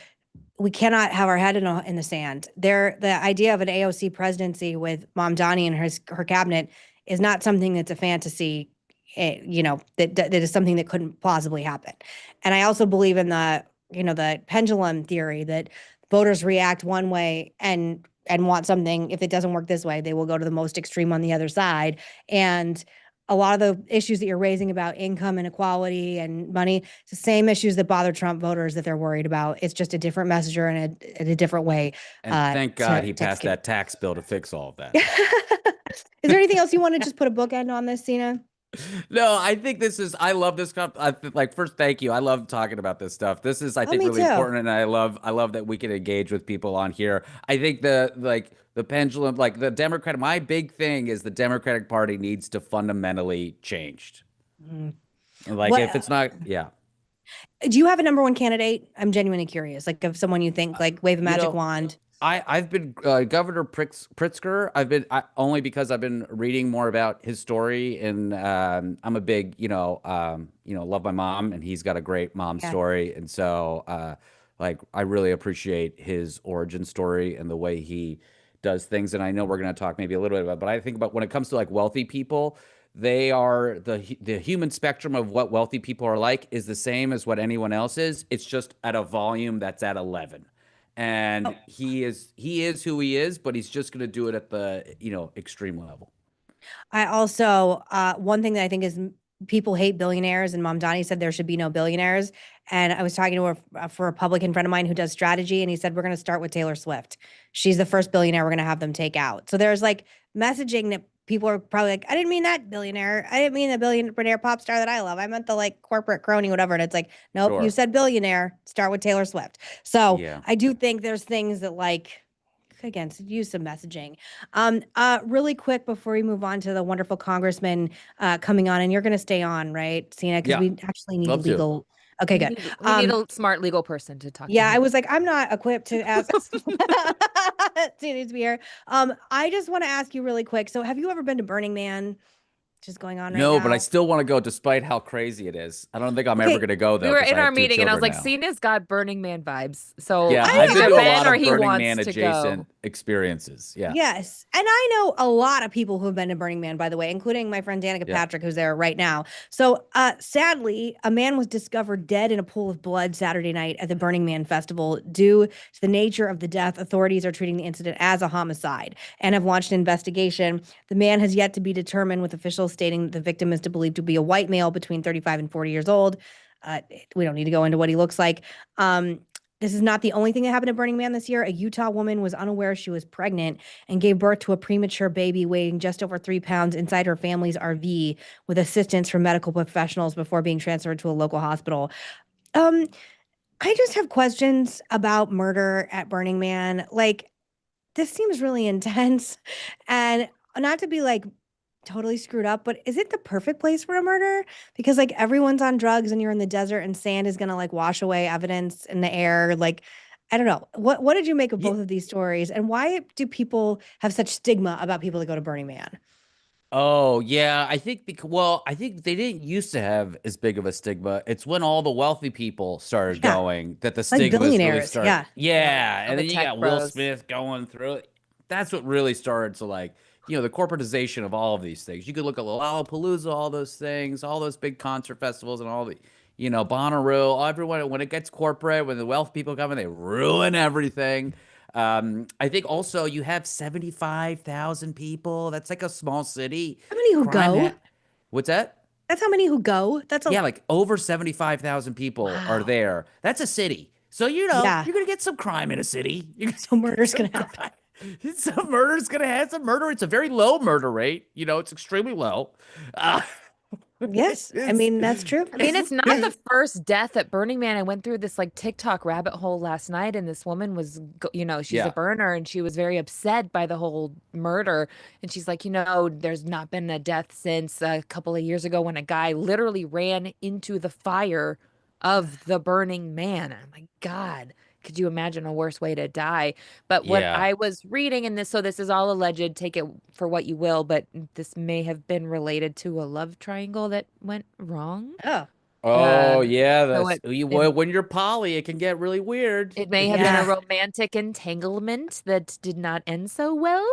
we cannot have our head in the sand. The idea of an AOC presidency with Mamdani and her cabinet is not something that's a fantasy. That is something that couldn't plausibly happen. And I also believe in the pendulum theory that voters react one way and want something. If it doesn't work this way, they will go to the most extreme on the other side. And a lot of the issues that you're raising about income inequality and money, it's the same issues that bother Trump voters that they're worried about. It's just a different messenger and a different way. And thank God he passed that tax bill to fix all of that. Is there anything else you want to just put a bookend on this, Cena? No, I think I love this. First, thank you. I love talking about this stuff. This is, I think, really important. And I love that we can engage with people on here. I think the pendulum, like the Democrat, my big thing is the Democratic Party needs to fundamentally changed. If it's not, yeah. Do you have a number one candidate? I'm genuinely curious. Like, of someone you think, like, wave a magic wand. I've been Governor Pritzker. Only because I've been reading more about his story, and I'm a big, love my mom, and he's got a great mom story, and so I really appreciate his origin story and the way he does things. And I know we're going to talk maybe a little bit about, but I think about when it comes to like wealthy people, they are the human spectrum of what wealthy people are like is the same as what anyone else is. It's just at a volume that's at 11. And he is who he is, but he's just going to do it at the, extreme level. I also, one thing that I think is people hate billionaires, and Mamdani said there should be no billionaires. And I was talking to a Republican friend of mine who does strategy, and he said, we're going to start with Taylor Swift. She's the first billionaire we're going to have them take out. So there's like messaging that people are probably like, I didn't mean that billionaire. I didn't mean the billionaire pop star that I love. I meant the like corporate crony, whatever. And it's like, nope, you said billionaire, start with Taylor Swift. So I do think there's things that like, again, use some messaging. Really quick before we move on to the wonderful congressman coming on, and you're going to stay on, right, Cena? Because we actually need Okay, good. We need a smart legal person to talk to Yeah, him. I was like, I'm not equipped to ask. She needs to be here. I just want to ask you really quick. So, have you ever been to Burning Man? Which is going on right No, now. but I still want to go despite how crazy it is. I don't think I'm ever Okay, going to go We though were because in I our have two meeting and I was children like, now. Cena's got Burning Man vibes. So Yeah, he's I've been either to a been lot or of he Burning wants Man to adjacent go. experiences. Yeah. Yes. And I know a lot of people who have been to Burning Man, by the way, including my friend Danica Yeah. Patrick, who's there right now. So sadly, a man was discovered dead in a pool of blood Saturday night at the Burning Man festival. Due to the nature of the death, authorities are treating the incident as a homicide and have launched an investigation. The man has yet to be determined, with officials stating that the victim is believed to be a white male between 35 and 40 years old. We don't need to go into what he looks like. This is not the only thing that happened at Burning Man this year. A Utah woman was unaware she was pregnant and gave birth to a premature baby weighing just over 3 pounds inside her family's RV with assistance from medical professionals before being transferred to a local hospital. I just have questions about murder at Burning Man. Like, this seems really intense, and not to be like totally screwed up, but is it the perfect place for a murder? Because like everyone's on drugs and you're in the desert and sand is gonna like wash away evidence in the air. Like, I don't know. What did you make of both of these stories? And why do people have such stigma about people that go to Burning Man? Oh, yeah. I think I think they didn't used to have as big of a stigma. It's when all the wealthy people started Yeah. going that the Like stigmas really billionaires. started. Yeah. Yeah. All And the then you tech got Will bros. Smith going through it. That's what really started to like, the corporatization of all of these things. You could look at Lollapalooza, all those things, all those big concert festivals and all the, Bonnaroo, everyone, when it gets corporate, when the wealth people come in, they ruin everything. I think also you have 75,000 people. That's like a small city. How many who Crime go? ha What's that? That's how many who go. That's a Yeah, like over 75,000 people are wow. there. That's a city. So, Yeah. you're going to get some crime in a city. You're So gonna get murder's some gonna happen. crime. Some murder's going to have some murder. It's a very low murder rate. It's extremely low. Uh, Yes. I it's, mean, that's true. I mean, it's not Yeah. the first death at Burning Man. I went through this like TikTok rabbit hole last night, and this woman was, she's a yeah. burner, and she was very upset by the whole murder. And she's like, there's not been a death since a couple of years ago when a guy literally ran into the fire of the Burning Man. I'm like, God, could you imagine a worse way to die? But what Yeah. I was reading in this, so this is all alleged, take it for what you will, but this may have been related to a love triangle that went wrong. Oh. Oh, yeah. So When you're poly, it can get really weird. it may have been a romantic entanglement that did not end so well.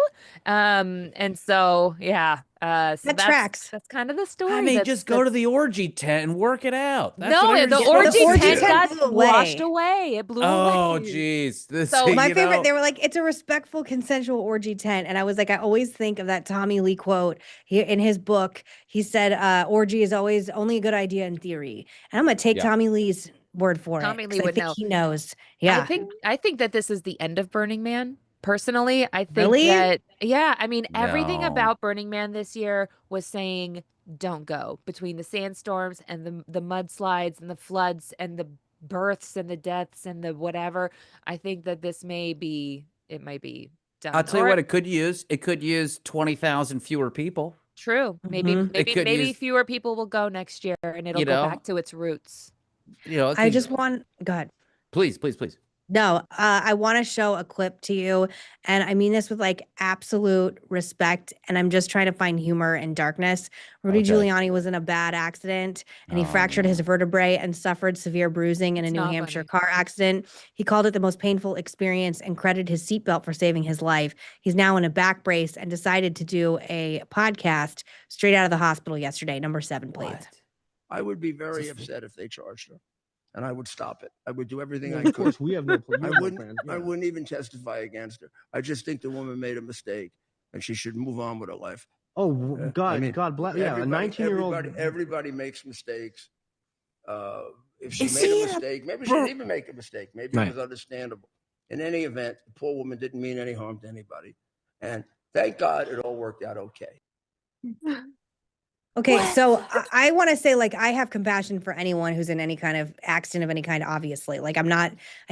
And so, yeah. So That tracks. that's kind of the story. I mean, just go to the orgy tent and work it out. That's No, what the everybody's supposed orgy to tent do. got blew washed away. away. It blew Oh, away. jeez. So My favorite, they were like, it's a respectful, consensual orgy tent. And I was like, I always think of that Tommy Lee quote. In his book, he said, orgy is always only a good idea in theory. And I'm going to take Yeah. Tommy Lee's word for Tommy it. Lee 'Cause I would think know. he knows. Yeah. I think that this is the end of Burning Man. Personally, I think Really? that, yeah, I mean, everything No. about Burning Man this year was saying don't go, between the sandstorms and the mudslides and the floods and the births and the deaths and the whatever. I think that it might be done. I'll tell you what, it could use 20,000 fewer people. True. Maybe Mhm. It could use, fewer people will go next year and it'll go back to its roots. I just want, go ahead. Please. No, I want to show a clip to you. And I mean this with like absolute respect. And I'm just trying to find humor in darkness. Rudy Okay. Giuliani was in a bad accident and he Oh, fractured his vertebrae and suffered severe bruising in a It's New not Hampshire funny. car accident. He called it the most painful experience and credited his seatbelt for saving his life. He's now in a back brace and decided to do a podcast straight out of the hospital yesterday. Number 7, please. What? I would be very upset if they charged her, and I would stop it. I would do everything I Of could. course, we have no plan. I wouldn't even testify against her. I just think the woman made a mistake, and she should move on with her life. Oh, God, I mean, God bless. Yeah, a 19-year-old. Everybody makes mistakes. If she Is made he a a mistake, maybe she didn't even make a mistake. Maybe Right. it was understandable. In any event, the poor woman didn't mean any harm to anybody, and thank God it all worked out okay. Okay, so I want to say, like, I have compassion for anyone who's in any kind of accident of any kind, obviously. Like, I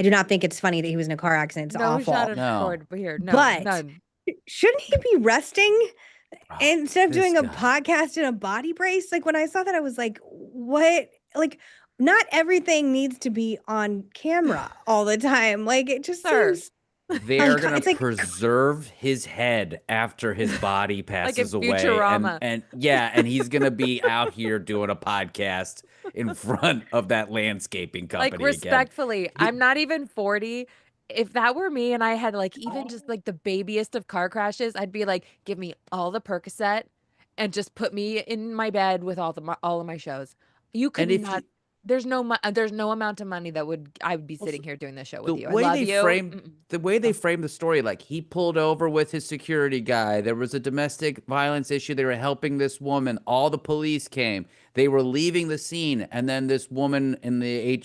do not think it's funny that he was in a car accident. It's No awful. shot of No. cord here. No, But none. shouldn't he be resting instead of this doing a guy. podcast in a body brace? Like, when I saw that, I was like, what? Like, not everything needs to be on camera all the time. Like it just seems They're gonna it's like preserve his head after his body passes in away, Futurama. and yeah, and he's gonna be out here doing a podcast in front of that landscaping company Like again. respectfully, I'm not even 40. If that were me and I had like even just like the babiest of car crashes, I'd be like, give me all the Percocet and just put me in my bed with all of my shows. You could And if not. you, There's no amount of money that I would be sitting here doing this show the with you. I way love they you. frame the way they frame the story, like he pulled over with his security guy, there was a domestic violence issue, they were helping this woman, all the police came, they were leaving the scene, and then this woman in the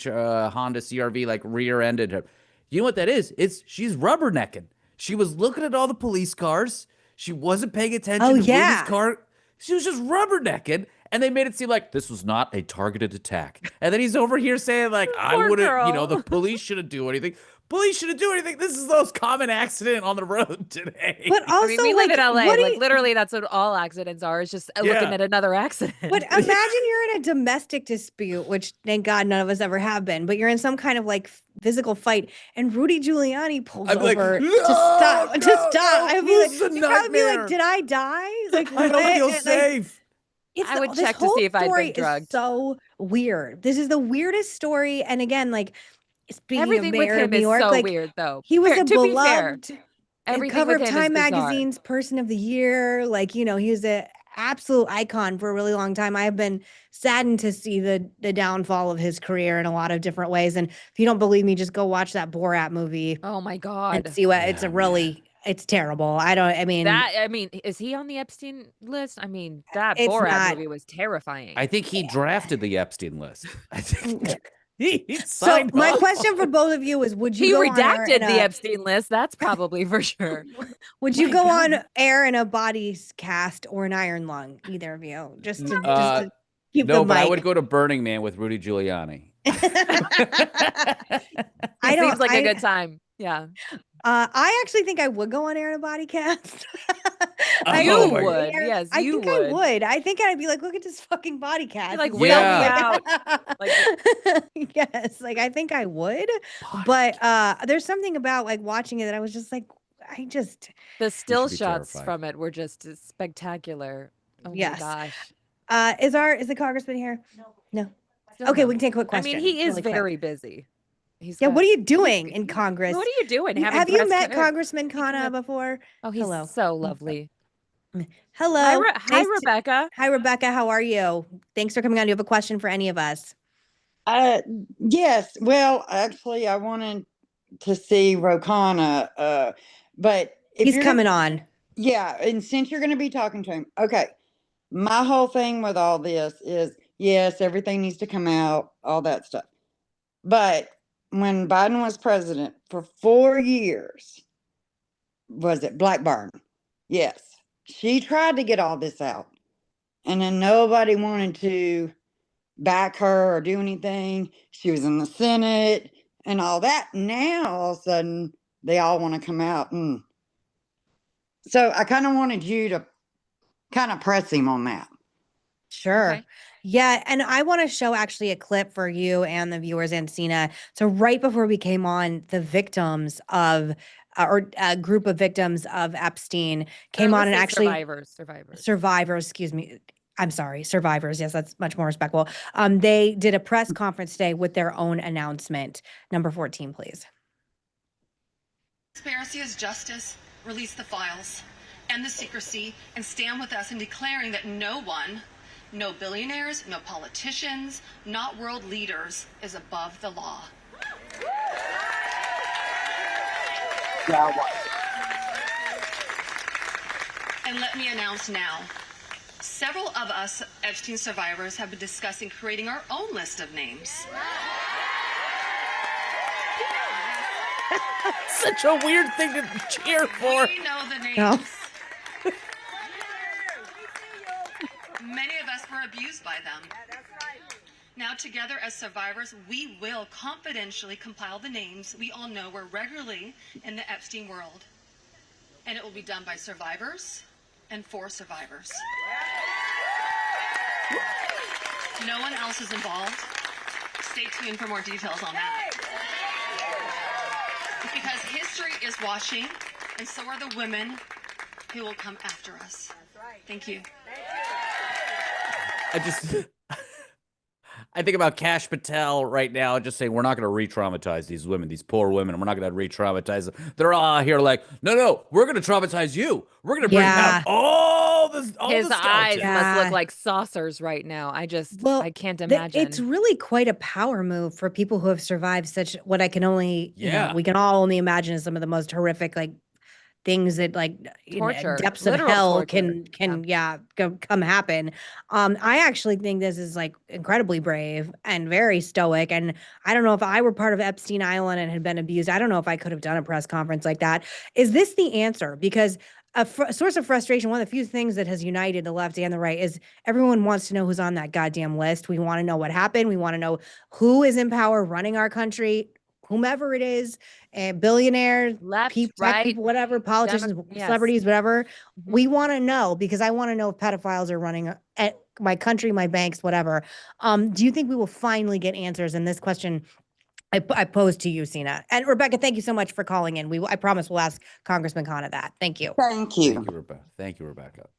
Honda CRV like rear-ended her. You know what that is? She's rubbernecking. She was looking at all the police cars, she wasn't paying attention Oh, to Rudy's yeah. car, she was just rubbernecking. And they made it seem like this was not a targeted attack. And then he's over here saying, like, I Poor wouldn't, you know, girl. the police shouldn't do anything. Police shouldn't do anything. This is the most common accident on the road today. But also, I mean, we live like, in LA. what do Like you, literally, that's what all accidents are. It's just looking Yeah. at another accident. but imagine you're in a domestic dispute, which thank God none of us ever have been, but you're in some kind of like physical fight, and Rudy Giuliani pulls I'd be like, over "No, to stop. no, I'd be this like, is a you'd probably be nightmare. like, did I die? Like, I don't feel what? Like, safe. I would this check to whole see if I'd been story is drugged. so weird. This is the weirdest story. And again, like speaking Everything of with Mayor of him New is York, so like weird, though. he was a To be fair, beloved everything cover with of him is Time bizarre. Magazine's Person of the Year. Like, you know, he was an absolute icon for a really long time. I have been saddened to see the downfall of his career in a lot of different ways. And if you don't believe me, just go watch that Borat movie Oh my and God. see what it's Yeah, a really it's terrible. I mean Is he on the Epstein list? I mean, that it's Borat not. movie was terrifying. I think he drafted the Epstein list. I think he So signed my off. question for both of you is, would you He go on air redacted in the a, Epstein list. That's probably for sure. would you My go God. on air in a body cast or an iron lung? Either of you, just to keep No, the but I mic. would go to Burning Man with Rudy Giuliani. I Seems like a I- good time. Yeah. I actually think I would go on air in a body cast. You my- would. Yes, I you think I would. would. I think I'd be like, look at this fucking body cast. like, It's wheel so me Yeah. out. Like, yes, like I think I would. But there's something about like watching it that I was just like, the still be shots terrified. from it were just spectacular. Oh Yes. my gosh. Is the congressman here? No. Still Okay, no. we can take a quick I question. mean, he is really quick. very busy. Yeah, what are you doing in Congress? What are you doing? Have you met Congressman Congressman Khanna before? Oh, he's Hello. so lovely. Hello. Hi, Nice to- Rebecca. Hi, Rebecca. How are you? Thanks for coming on. Do you have a question for any of us? Yes. Well, actually, I wanted to see Rokana, but if He's you're coming gonna- on. Yeah, and since you're going to be talking to him, okay. My whole thing with all this is, yes, everything needs to come out, all that stuff. But when Biden was president for 4 years, was it Blackburn? Yes. She tried to get all this out, and then nobody wanted to back her or do anything. She was in the Senate and all that. Now all of a sudden they all want to come out. And so I kind of wanted you to kind of press him on that. Sure. Okay. Yeah. And I want to show actually a clip for you and the viewers and Sina. So right before we came on, the victims of or a group of victims of Epstein came on and actually survivors, excuse me. I'm sorry, survivors. Yes, that's much more respectful. They did a press conference today with their own announcement. Number 14, please. Transparency is justice. Release the files, end the secrecy, and stand with us in declaring that no one, no billionaires, no politicians, not world leaders, is above the law. And let me announce now, several of us Epstein survivors have been discussing creating our own list of names. Such a weird thing to cheer for. We know the names. No. Many of us were abused by them. Now together as survivors, we will confidentially compile the names we all know were regularly in the Epstein world. And it will be done by survivors and for survivors. No one else is involved. stay tuned for more details on that. Because history is watching, and so are the women who will come after us. That's right. Thank you. I think about Kash Patel right now, just saying we're not going to re-traumatize these women, these poor women. We're not going to re-traumatize them. They're all out here like, no, we're going to traumatize you. We're going to bring out all this. His eyes must look like saucers right now. I can't imagine. It's really quite a power move for people who have survived such what I can only, we can all only imagine is some of the most horrific, like, things that torture, depths of hell can come happen. I actually think this is like incredibly brave and very stoic. And I don't know if I were part of Epstein Island and had been abused, I don't know if I could have done a press conference like that. Is this the answer? Because a source of frustration, one of the few things that has united the left and the right is everyone wants to know who's on that goddamn list. We want to know what happened. We want to know who is in power running our country, whomever it is, billionaires, left, people, right, people, whatever, politicians, celebrities, whatever. We want to know because I want to know if pedophiles are running at my country, my banks, whatever. Do you think we will finally get answers? And this question I posed to you, Sina. And Rebecca, thank you so much for calling in. I promise we'll ask Congressman Khanna that. Thank you. Thank you. Thank you, Rebecca. Thank you, Rebecca.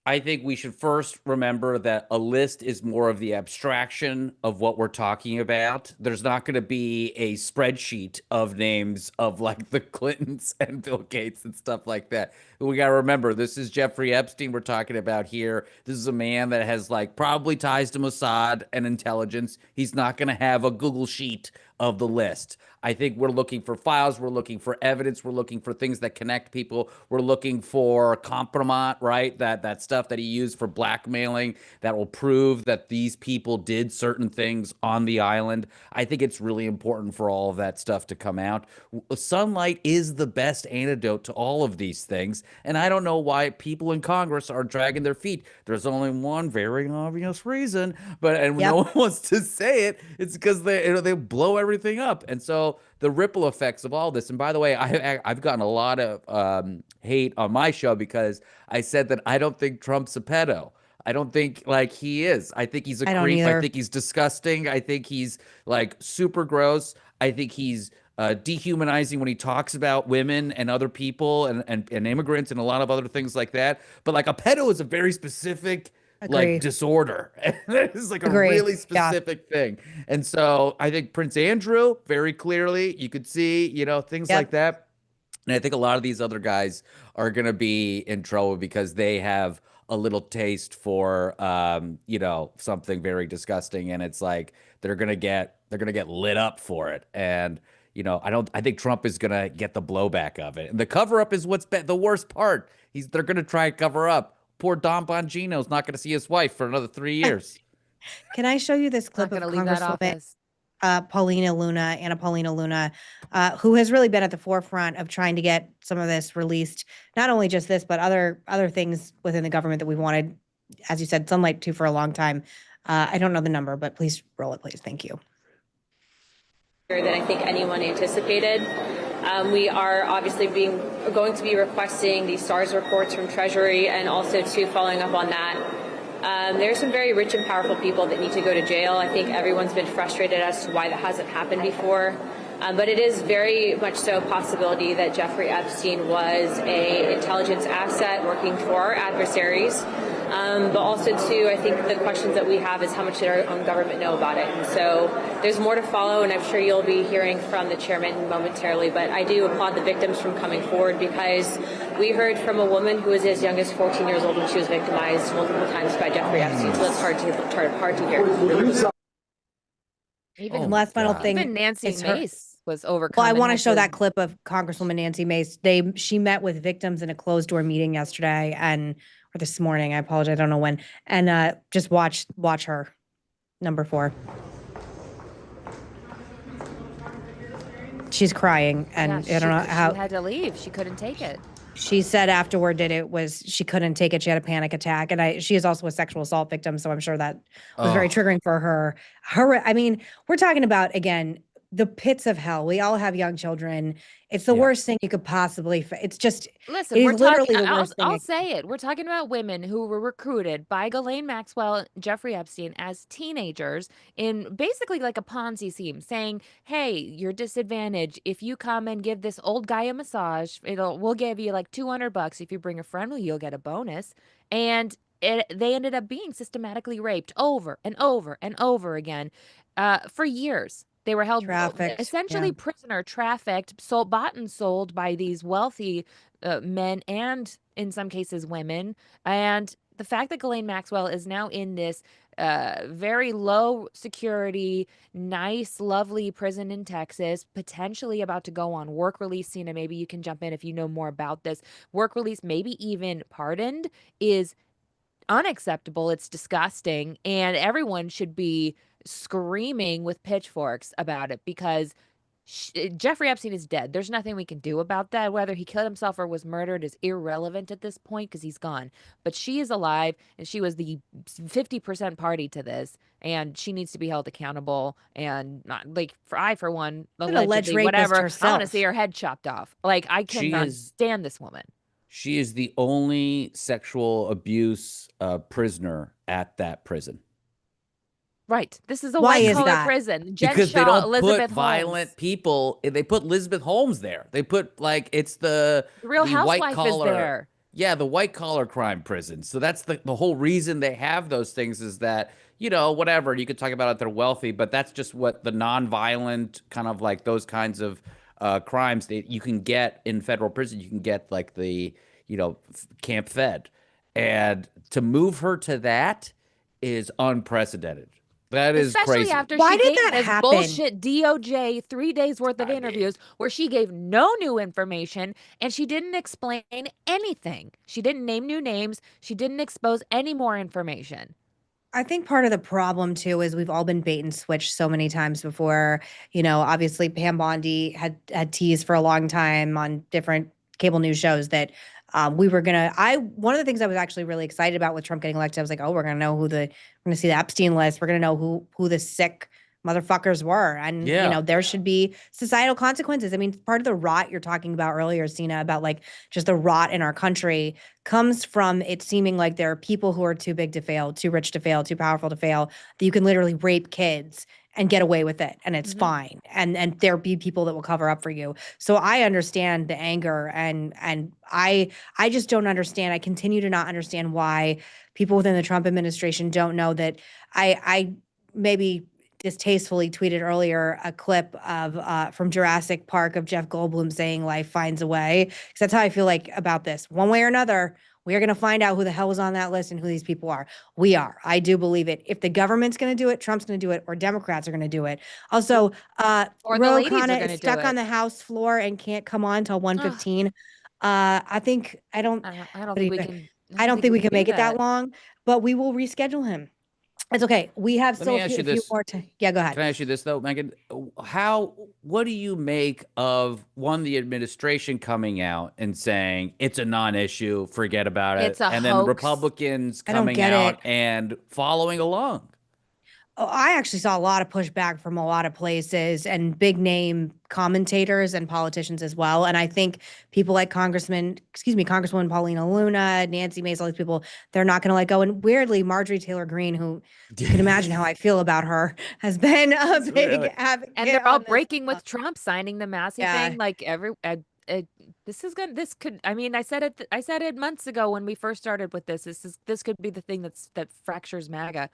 I think we should first remember that a list is more of the abstraction of what we're talking about. There's not going to be a spreadsheet of names of like the Clintons and Bill Gates and stuff like that. We got to remember, this is Jeffrey Epstein we're talking about here. This is a man that has like probably ties to Mossad and intelligence. He's not going to have a Google sheet of the list. I think we're looking for files. We're looking for evidence. We're looking for things that connect people. We're looking for compromise, right? That stuff that he used for blackmailing that will prove that these people did certain things on the island. I think it's really important for all of that stuff to come out. Sunlight is the best antidote to all of these things. And I don't know why people in Congress are dragging their feet. There's only one very obvious reason, and no one wants to say it. It's because they blow everything up. And so the ripple effects of all this. And by the way, I've gotten a lot of hate on my show because I said that I don't think Trump's a pedo. I don't think like he is. I think he's a creep. I think he's disgusting. I think he's like super gross. I think he's dehumanizing when he talks about women and other people and immigrants and a lot of other things like that. But like a pedo is a very specific like disorder. It's like a really specific thing. And so I think Prince Andrew, very clearly, you could see, things like that. And I think a lot of these other guys are going to be in trouble because they have a little taste for, something very disgusting. And it's like, they're going to get lit up for it. And, I think Trump is going to get the blowback of it. And the cover up is what's the worst part. They're going to try and cover up. Poor Don Bongino's not going to see his wife for another 3 years. Can I show you this clip of Congresswoman Anna Paulina Luna, who has really been at the forefront of trying to get some of this released, not only just this, but other things within the government that we've wanted, as you said, sunlight to for a long time. I don't know the number, but please roll it, please. Thank you. Than I think anyone anticipated. We are obviously going to be requesting the SARS reports from Treasury and also following up on that. There are some very rich and powerful people that need to go to jail. I think everyone's been frustrated as to why that hasn't happened before. But it is very much so a possibility that Jeffrey Epstein was an intelligence asset working for our adversaries. But also, I think the questions that we have is how much did our own government know about it? And so there's more to follow, and I'm sure you'll be hearing from the chairman momentarily. But I do applaud the victims from coming forward because we heard from a woman who was as young as 14 years old when she was victimized multiple times by Jeffrey Epstein. So that's hard to hear. Even last final thing. Even Nancy Mace was overcome. Well, I want to show that clip of Congresswoman Nancy Mace. She met with victims in a closed door meeting yesterday or this morning. I apologize. I don't know when. And just watch her. Number 4. She's crying, and I don't know how she had to leave. She couldn't take it. She said afterward that she couldn't take it. She had a panic attack. And she is also a sexual assault victim. So I'm sure that was very triggering for her. I mean, we're talking about, again, the pits of hell. We all have young children. It's the Yeah. worst thing you could possibly. It's just, Listen, it we're is literally talking. the worst thing. I'll say it. We're talking about women who were recruited by Ghislaine Maxwell, Jeffrey Epstein as teenagers in basically like a Ponzi scheme, saying, "Hey, you're disadvantaged. If you come and give this old guy a massage, we'll give you like $200. If you bring a friend, well, you'll get a bonus." And they ended up being systematically raped over and over and over again for years. They were held Trafficked, essentially yeah. prisoner, trafficked, bought and sold by these wealthy men and in some cases women. And the fact that Ghislaine Maxwell is now in this very low security, nice, lovely prison in Texas, potentially about to go on work release. Cena, maybe you can jump in if you know more about this. Work release, maybe even pardoned, is unacceptable. It's disgusting. And everyone should be screaming with pitchforks about it because Jeffrey Epstein is dead. There's nothing we can do about that. Whether he killed himself or was murdered is irrelevant at this point because he's gone. But she is alive and she was the 50% party to this. And she needs to be held accountable. And not like for one, An alleged allegedly, rapist whatever. I want to herself. see her head chopped off. Like I She cannot is- stand this woman. She is the only sexual abuse prisoner at that prison. Right. This is a Why is white-collar that? prison. Jen Because they Shaw, don't Elizabeth put violent Holmes. people. They put Elizabeth Holmes there. They put like it's the Real the white Housewife is collar. there. Yeah, the white collar crime prison. So that's the whole reason they have those things is that, whatever, you could talk about it, they're wealthy, but that's just what the nonviolent kind of like those kinds of crimes that you can get in federal prison. You can get like the, Camp Fed. And to move her to that is unprecedented. That is Especially crazy. after Why she did gave that this happen? bullshit DOJ 3 days worth of I mean- interviews where she gave no new information and she didn't explain anything. She didn't name new names. She didn't expose any more information. I think part of the problem too is we've all been bait and switched so many times before. Obviously Pam Bondi had teased for a long time on different cable news shows that we were one of the things I was actually really excited about with Trump getting elected, I was like, oh, we're gonna see the Epstein list. We're gonna know who the sick motherfuckers were. And, Yeah. there should be societal consequences. I mean, part of the rot you're talking about earlier, Cena, about like just the rot in our country comes from it seeming like there are people who are too big to fail, too rich to fail, too powerful to fail, that you can literally rape kids and get away with it and it's fine. And there be people that will cover up for you. So I understand the anger and I just don't understand. I continue to not understand why people within the Trump administration don't know that I maybe distastefully tweeted earlier a clip of from Jurassic Park of Jeff Goldblum saying life finds a way. Because that's how I feel like about this. One way or another, we are going to find out who the hell is on that list and who these people are. We are. I do believe it. If the government's going to do it, Trump's going to do it, or Democrats are going to do it. Also, Or the Ro ladies are Khanna gonna is do stuck on it. the House floor and can't come on till 1:15. I don't think we can. I don't think we can make it that that. long, but we will reschedule him. It's okay. We have Let still me a ask few, you a few this. more to. Yeah, go ahead. Can I ask you this though, Megan? What do you make of the administration coming out and saying it's a non-issue, forget about it, It's a and then hoax. Republicans I don't coming get out it. and following along? Oh, I actually saw a lot of pushback from a lot of places and big name commentators and politicians as well. And I think people like Congresswoman Paulina Luna, Nancy Mace, all these people, they're not going to let go. And weirdly, Marjorie Taylor Greene, who you can imagine how I feel about her, has been a big Really? advocate. And they're all on this. breaking with Trump signing the Massey Yeah. thing. Like this could. I mean, I said it months ago when we first started with this. This could be the thing that fractures MAGA.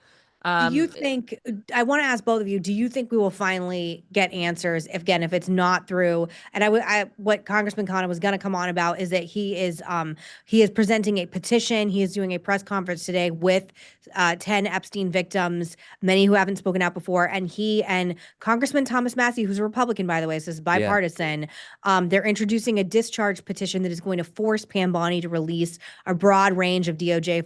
Do you think, I want to ask both of you, do you think we will finally get answers if it's not through, and what Congressman Khanna was going to come on about is that he is presenting a petition. He is doing a press conference today with 10 Epstein victims, many who haven't spoken out before. And he and Congressman Thomas Massey, who's a Republican, by the way, so this is bipartisan, they're introducing a discharge petition that is going to force Pam Bondi to release a broad range of DOJ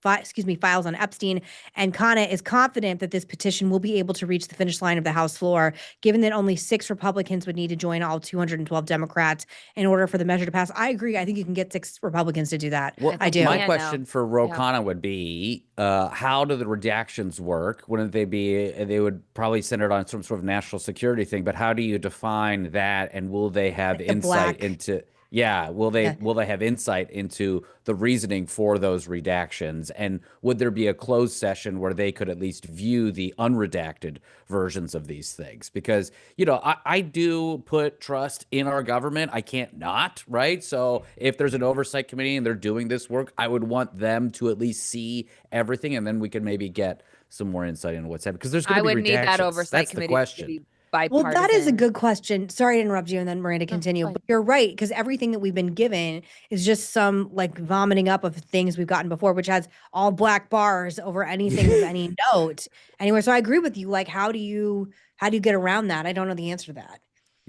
files on Epstein. And Khanna is confident that this petition will be able to reach the finish line of the House floor, given that only 6 Republicans would need to join all 212 Democrats in order for the measure to pass. I agree. I think you can get 6 Republicans to do that. Well, I do. My question for Ro Khanna would be, how do the redactions work? Wouldn't they be, they would probably center it on some sort of national security thing, but how do you define that? And will they have insight into, will they have insight into the reasoning for those redactions? And would there be a closed session where they could at least view the unredacted versions of these things? Because, you know, I do put trust in our government. I can't not, right? So if there's an oversight committee and they're doing this work, I would want them to at least see everything, and then we can maybe get some more insight into what's happening. Because there's going to be redactions. I would need that oversight That's committee the question. to be Well, bipartisan. that is a good question. Sorry to interrupt you, and then Miranda continue. But you're right, because everything that we've been given is just some like vomiting up of things we've gotten before, which has all black bars over anything of any note anywhere. So I agree with you. Like, how do you get around that? I don't know the answer to that.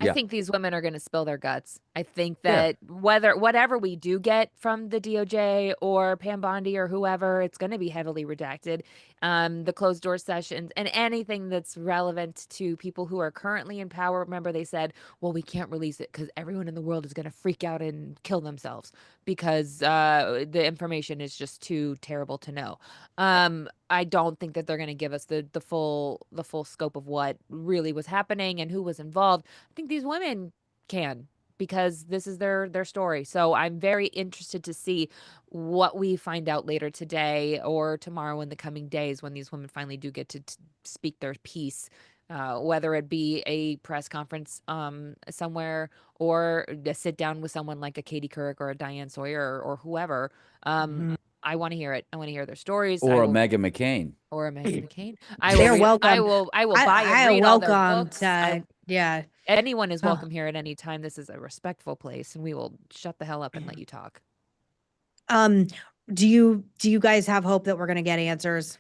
I think these women are going to spill their guts. I think that whatever we do get from the DOJ or Pam Bondi or whoever, it's going to be heavily redacted. The closed door sessions and anything that's relevant to people who are currently in power. Remember, they said, well, we can't release it because everyone in the world is going to freak out and kill themselves because the information is just too terrible to know. I don't think that they're going to give us the full scope of what really was happening and who was involved. I think these women can, because this is their story. So I'm very interested to see what we find out later today or tomorrow in the coming days when these women finally do get to speak their piece, whether it be a press conference somewhere or a sit down with someone like a Katie Couric or a Diane Sawyer or whoever. I want to hear it. I want to hear their stories. Or a Meghan McCain. Or a Meghan McCain. They're welcome. I will buy and read all their books. Anyone is welcome here at any time. This is a respectful place, and we will shut the hell up and let you talk. Do you guys have hope that we're going to get answers,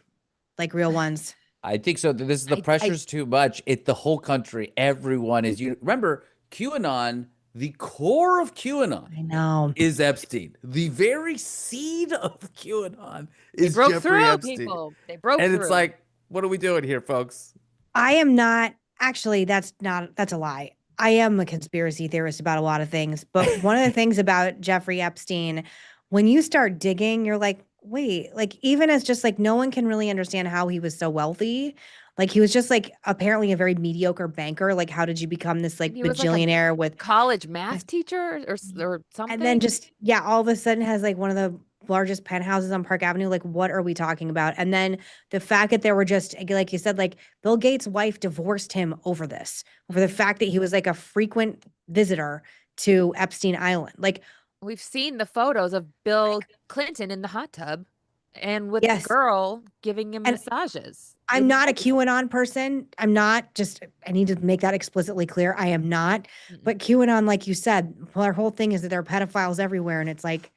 like real ones? I think so. This is the pressure's too much. The whole country, everyone is. You remember QAnon? The core of QAnon is Epstein. The very seed of QAnon is Jeffrey Epstein. They broke through. And it's like, what are we doing here, folks? I am not. Actually, that's a lie. I am a conspiracy theorist about a lot of things. But one of the things about Jeffrey Epstein, when you start digging, you're like, wait, like even as just like no one can really understand how he was so wealthy. Like he was just like apparently a very mediocre banker. Like how did you become this like bajillionaire like with college math teacher or something? And then just all of a sudden has like one of the largest penthouses on Park Avenue. Like what are we talking about? And then the fact that there were just like you said, like Bill Gates' wife divorced him over the fact that he was like a frequent visitor to Epstein Island. Like we've seen the photos of Bill Clinton in the hot tub and with the girl giving him massages. I'm not a QAnon person. I'm not I need to make that explicitly clear. I am not. But QAnon, like you said, our whole thing is that there are pedophiles everywhere. And it's like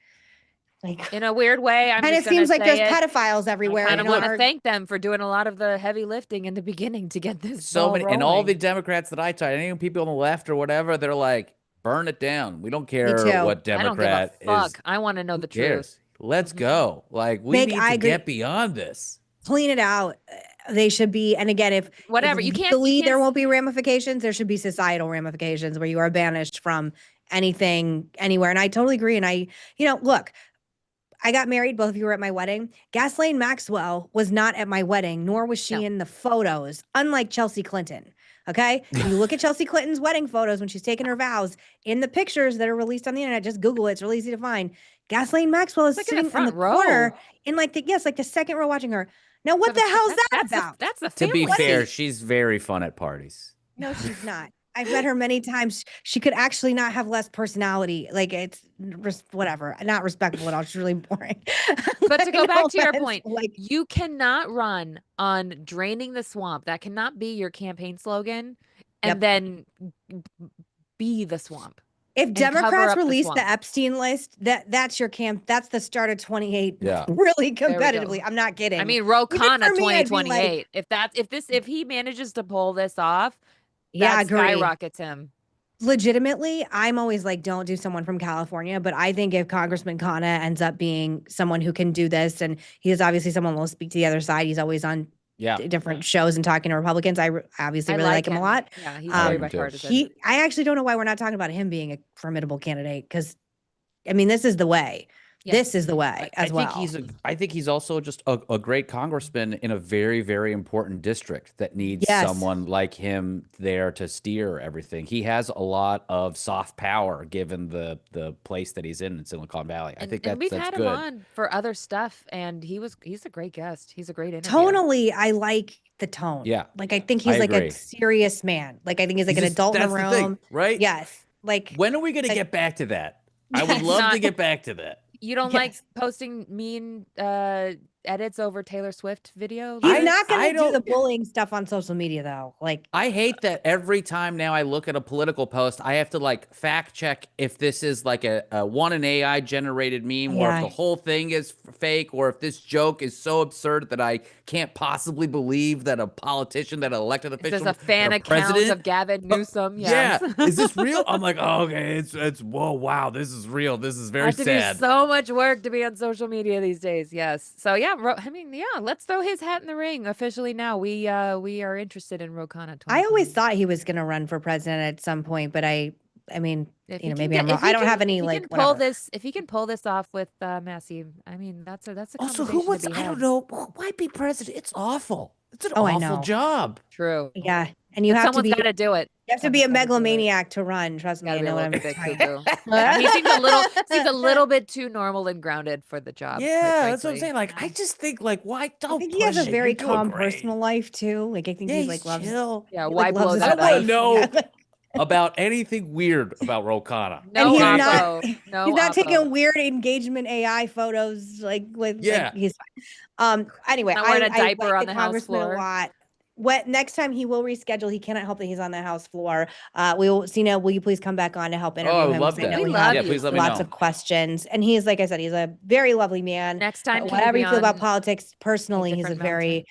in a weird way. And it seems like there's pedophiles everywhere. I want to thank them for doing a lot of the heavy lifting in the beginning to get this so many rolling. And all the Democrats that I talk, any people on the left or whatever, they're like, burn it down. We don't care what Democrat I don't give a fuck. I want to know the truth. Let's go. Like we need to get beyond this. Clean it out. They should be, and again, if you can't believe there won't be ramifications, there should be societal ramifications where you are banished from anything, anywhere. And I totally agree. And look, I got married. Both of you were at my wedding. Ghislaine Maxwell was not at my wedding, nor was she in the photos, unlike Chelsea Clinton. Okay. When you look at Chelsea Clinton's wedding photos when she's taking her vows in the pictures that are released on the internet, just Google it. It's really easy to find. Ghislaine Maxwell is sitting in the corner in like the second row watching her. Now, what the hell is that about? That's a family. To be fair, she's very fun at parties. No, she's not. I've met her many times. She could actually not have less personality. Like it's whatever, not respectable at all. She's really boring. But to go back to your point, you cannot run on draining the swamp. That cannot be your campaign slogan and then be the swamp. If Democrats release the Epstein list, that's your that's the start of 28. Yeah. Really competitively. I'm not kidding. I mean, Ro Khanna 2028. If he manages to pull this off, that skyrockets him. legitimately, I'm always like, don't do someone from California. But I think if Congressman Khanna ends up being someone who can do this, and he is obviously someone who will speak to the other side. He's always on different shows and talking to Republicans. I obviously really like him a lot. Yeah, he's very bipartisan. I actually don't know why we're not talking about him being a formidable candidate, because, I mean, this is the way. This is the way as well. I think he's also just a great congressman in a very, very important district that needs someone like him there to steer everything. He has a lot of soft power given the place that he's in Silicon Valley. I think that's we've good. had him on for other stuff, and he's a great guest. He's a great interview. Tonally, I like the tone. Yeah. Like, I think he's like a serious man. Like, I think he's like an adult in the room. Thing, right? Yes. Like, when are we going to get back to that? I would love to get back to that. You don't like posting mean edits over Taylor Swift video? He's not going to do the bullying stuff on social media, though. Like, I hate that every time now I look at a political post, I have to like fact check if this is like a an AI generated meme, or if the whole thing is fake, or if this joke is so absurd that I can't possibly believe that a politician, that an elected official, there's a fan account of Gavin Newsom. Yeah, is this real? I'm like, oh, okay, it's whoa, wow, this is real. This is very sad. I have to do so much work to be on social media these days. Yes, so yeah. I mean, let's throw his hat in the ring officially now. We are interested in Ro Khanna. I always thought he was going to run for president at some point, but I mean, maybe I'm wrong. I don't have any like. If he can pull this off with Massey, I mean, that's a also who wants. I don't know. Why be president? It's awful. It's an I awful know. job. True. Yeah, and you have to be. Someone's got to do it. You have to be a megalomaniac to run. Trust me, I know what I'm saying. Yeah, he seems a little bit too normal and grounded for the job. Yeah, that's what I'm saying. Like, I just think, like, why don't? I think he has a very calm personal life too. Like, I think he's like loves. Chill. Yeah, why blow I that don't want to know about anything weird about Ro Khanna. And he's not taking weird engagement AI photos like with. Yeah, like, he's fine. Anyway, not wearing a diaper like on the house floor. A lot. Next time he will reschedule. He cannot help that he's on the House floor. Sina, will you please come back on to help interview him? I love that. Please let me know. Lots of questions, and he's, like I said, he's a very lovely man. Next time, whatever you feel about politics, personally, he's a very.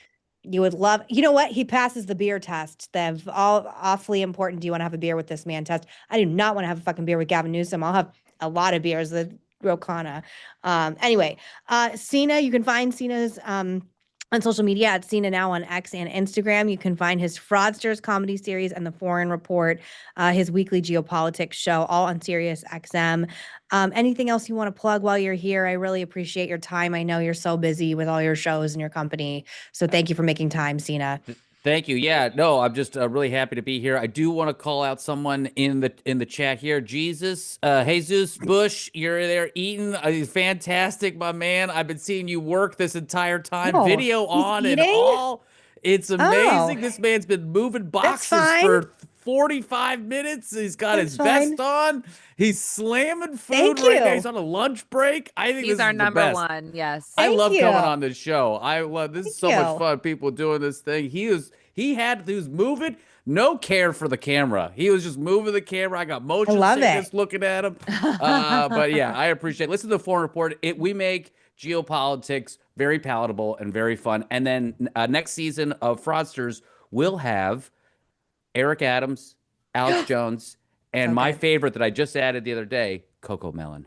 You would love. You know what? He passes the beer test. The awfully important. Do you want to have a beer with this man test? I do not want to have a fucking beer with Gavin Newsom. I'll have a lot of beers with Ro Khanna. Anyway, Sina, you can find Sina's on social media at Sina Now on X and Instagram. You can find his Fraudsters comedy series and The Foreign Report, his weekly geopolitics show, all on Sirius XM. Anything else you want to plug while you're here? I really appreciate your time. I know you're so busy with all your shows and your company. So thank you for making time, Sina. Thank you. Yeah, no, I'm just really happy to be here. I do want to call out someone in the chat here. Jesus Bush, you're there eating. Fantastic, my man. I've been seeing you work this entire time. Video on and all. It's amazing. This man's been moving boxes for 45 minutes. He's got his vest on. He's slamming food right now. He's on a lunch break. I think he's this our is number the best. one. Yes. I love coming on this show. This is so much fun. People doing this thing. He was moving. No care for the camera. He was just moving the camera. I got motion sickness looking at him. But yeah, I appreciate it. Listen to the Foreign Report. We make geopolitics very palatable and very fun. And then next season of Fraudsters, we'll have Eric Adams, Alex Jones, and my favorite that I just added the other day, Coco Melon.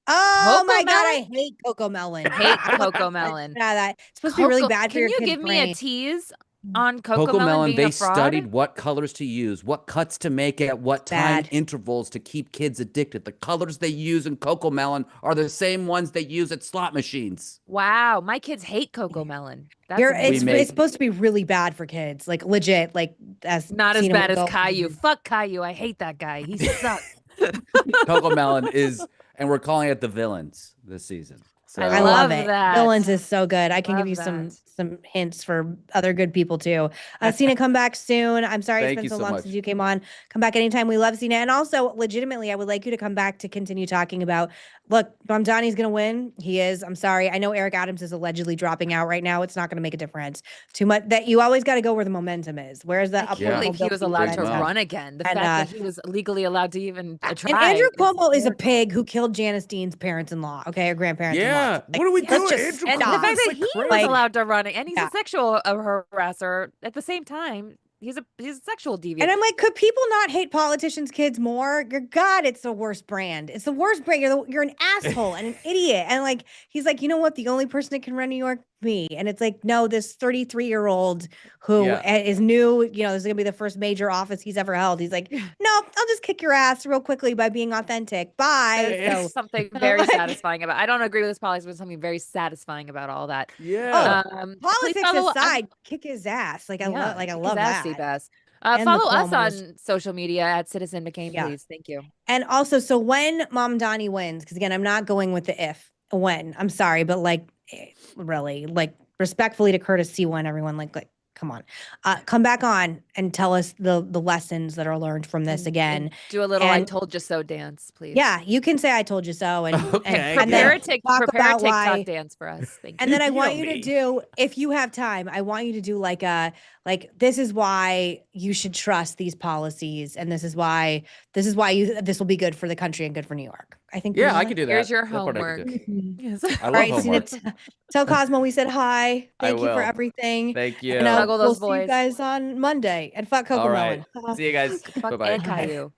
Oh my God, I hate Coco Melon. Hate Coco Melon. It's supposed to be really bad for your kid's brain. Can you give me a tease on Coco Melon? They studied what colors to use, what cuts to make at what time intervals to keep kids addicted. The colors they use in Coco Melon are the same ones they use at slot machines. Wow, my kids hate Coco Melon. It's supposed to be really bad for kids, like legit, like not as bad as Caillou. Fuck Caillou, I hate that guy. He sucks. Coco Melon is, and we're calling it the Villains this season. So, I love it. Villains is so good. I can give you some hints for other good people too. Sina, come back soon. I'm sorry it's been so long since you came on. Come back anytime. We love Sina. And also, legitimately, I would like you to come back to continue talking about, look, Mamdani's going to win. He is. I'm sorry. I know Eric Adams is allegedly dropping out right now. It's not going to make a difference. Too much. That you always got to go where the momentum is. Where's the I can't believe he was allowed to run again. The fact that he was legally allowed to even try. And Andrew Cuomo is a pig who killed Janice Dean's parents-in-law, okay, or grandparents-in-law. Yeah. What are we doing? And the fact that he was allowed to run, and he's a sexual harasser at the same time. he's a sexual deviant. And I'm like, could people not hate politicians' kids more? God, it's the worst brand. It's the worst brand. You're an asshole and an idiot. And like, he's like, you know what? The only person that can run New York, me. And it's like, no, this 33-year-old who is new, you know, this is gonna be the first major office he's ever held. He's like, no, I'll just kick your ass real quickly by being authentic. Bye. There's something very satisfying about. I don't agree with this politics, but something very satisfying about all that. Yeah. Politics aside, kick his ass. Like I love that. Follow us on social media at Citizen McCain, please. Thank you. And also, so when Mom Donnie wins, because again, I'm not going with the if, when. I'm sorry, but like, really, like, respectfully to Curtis C1, everyone, like, come on, come back on and tell us the lessons that are learned from this again. And do a little "I told you so" dance, please. Yeah, you can say "I told you so" and prepare a TikTok dance for us. Thank you. And then I want you to do, if you have time, I want you to do like this is why you should trust these policies, and this is why this will be good for the country and good for New York. I think. Yeah, I could do that. Here's your homework. Yes. I love homework. Tell Cosmo we said hi. Thank you for everything. Thank you. And we'll see you guys on Monday. And fuck Coco Melon. See you guys. Fuck Bye-bye. and Caillou.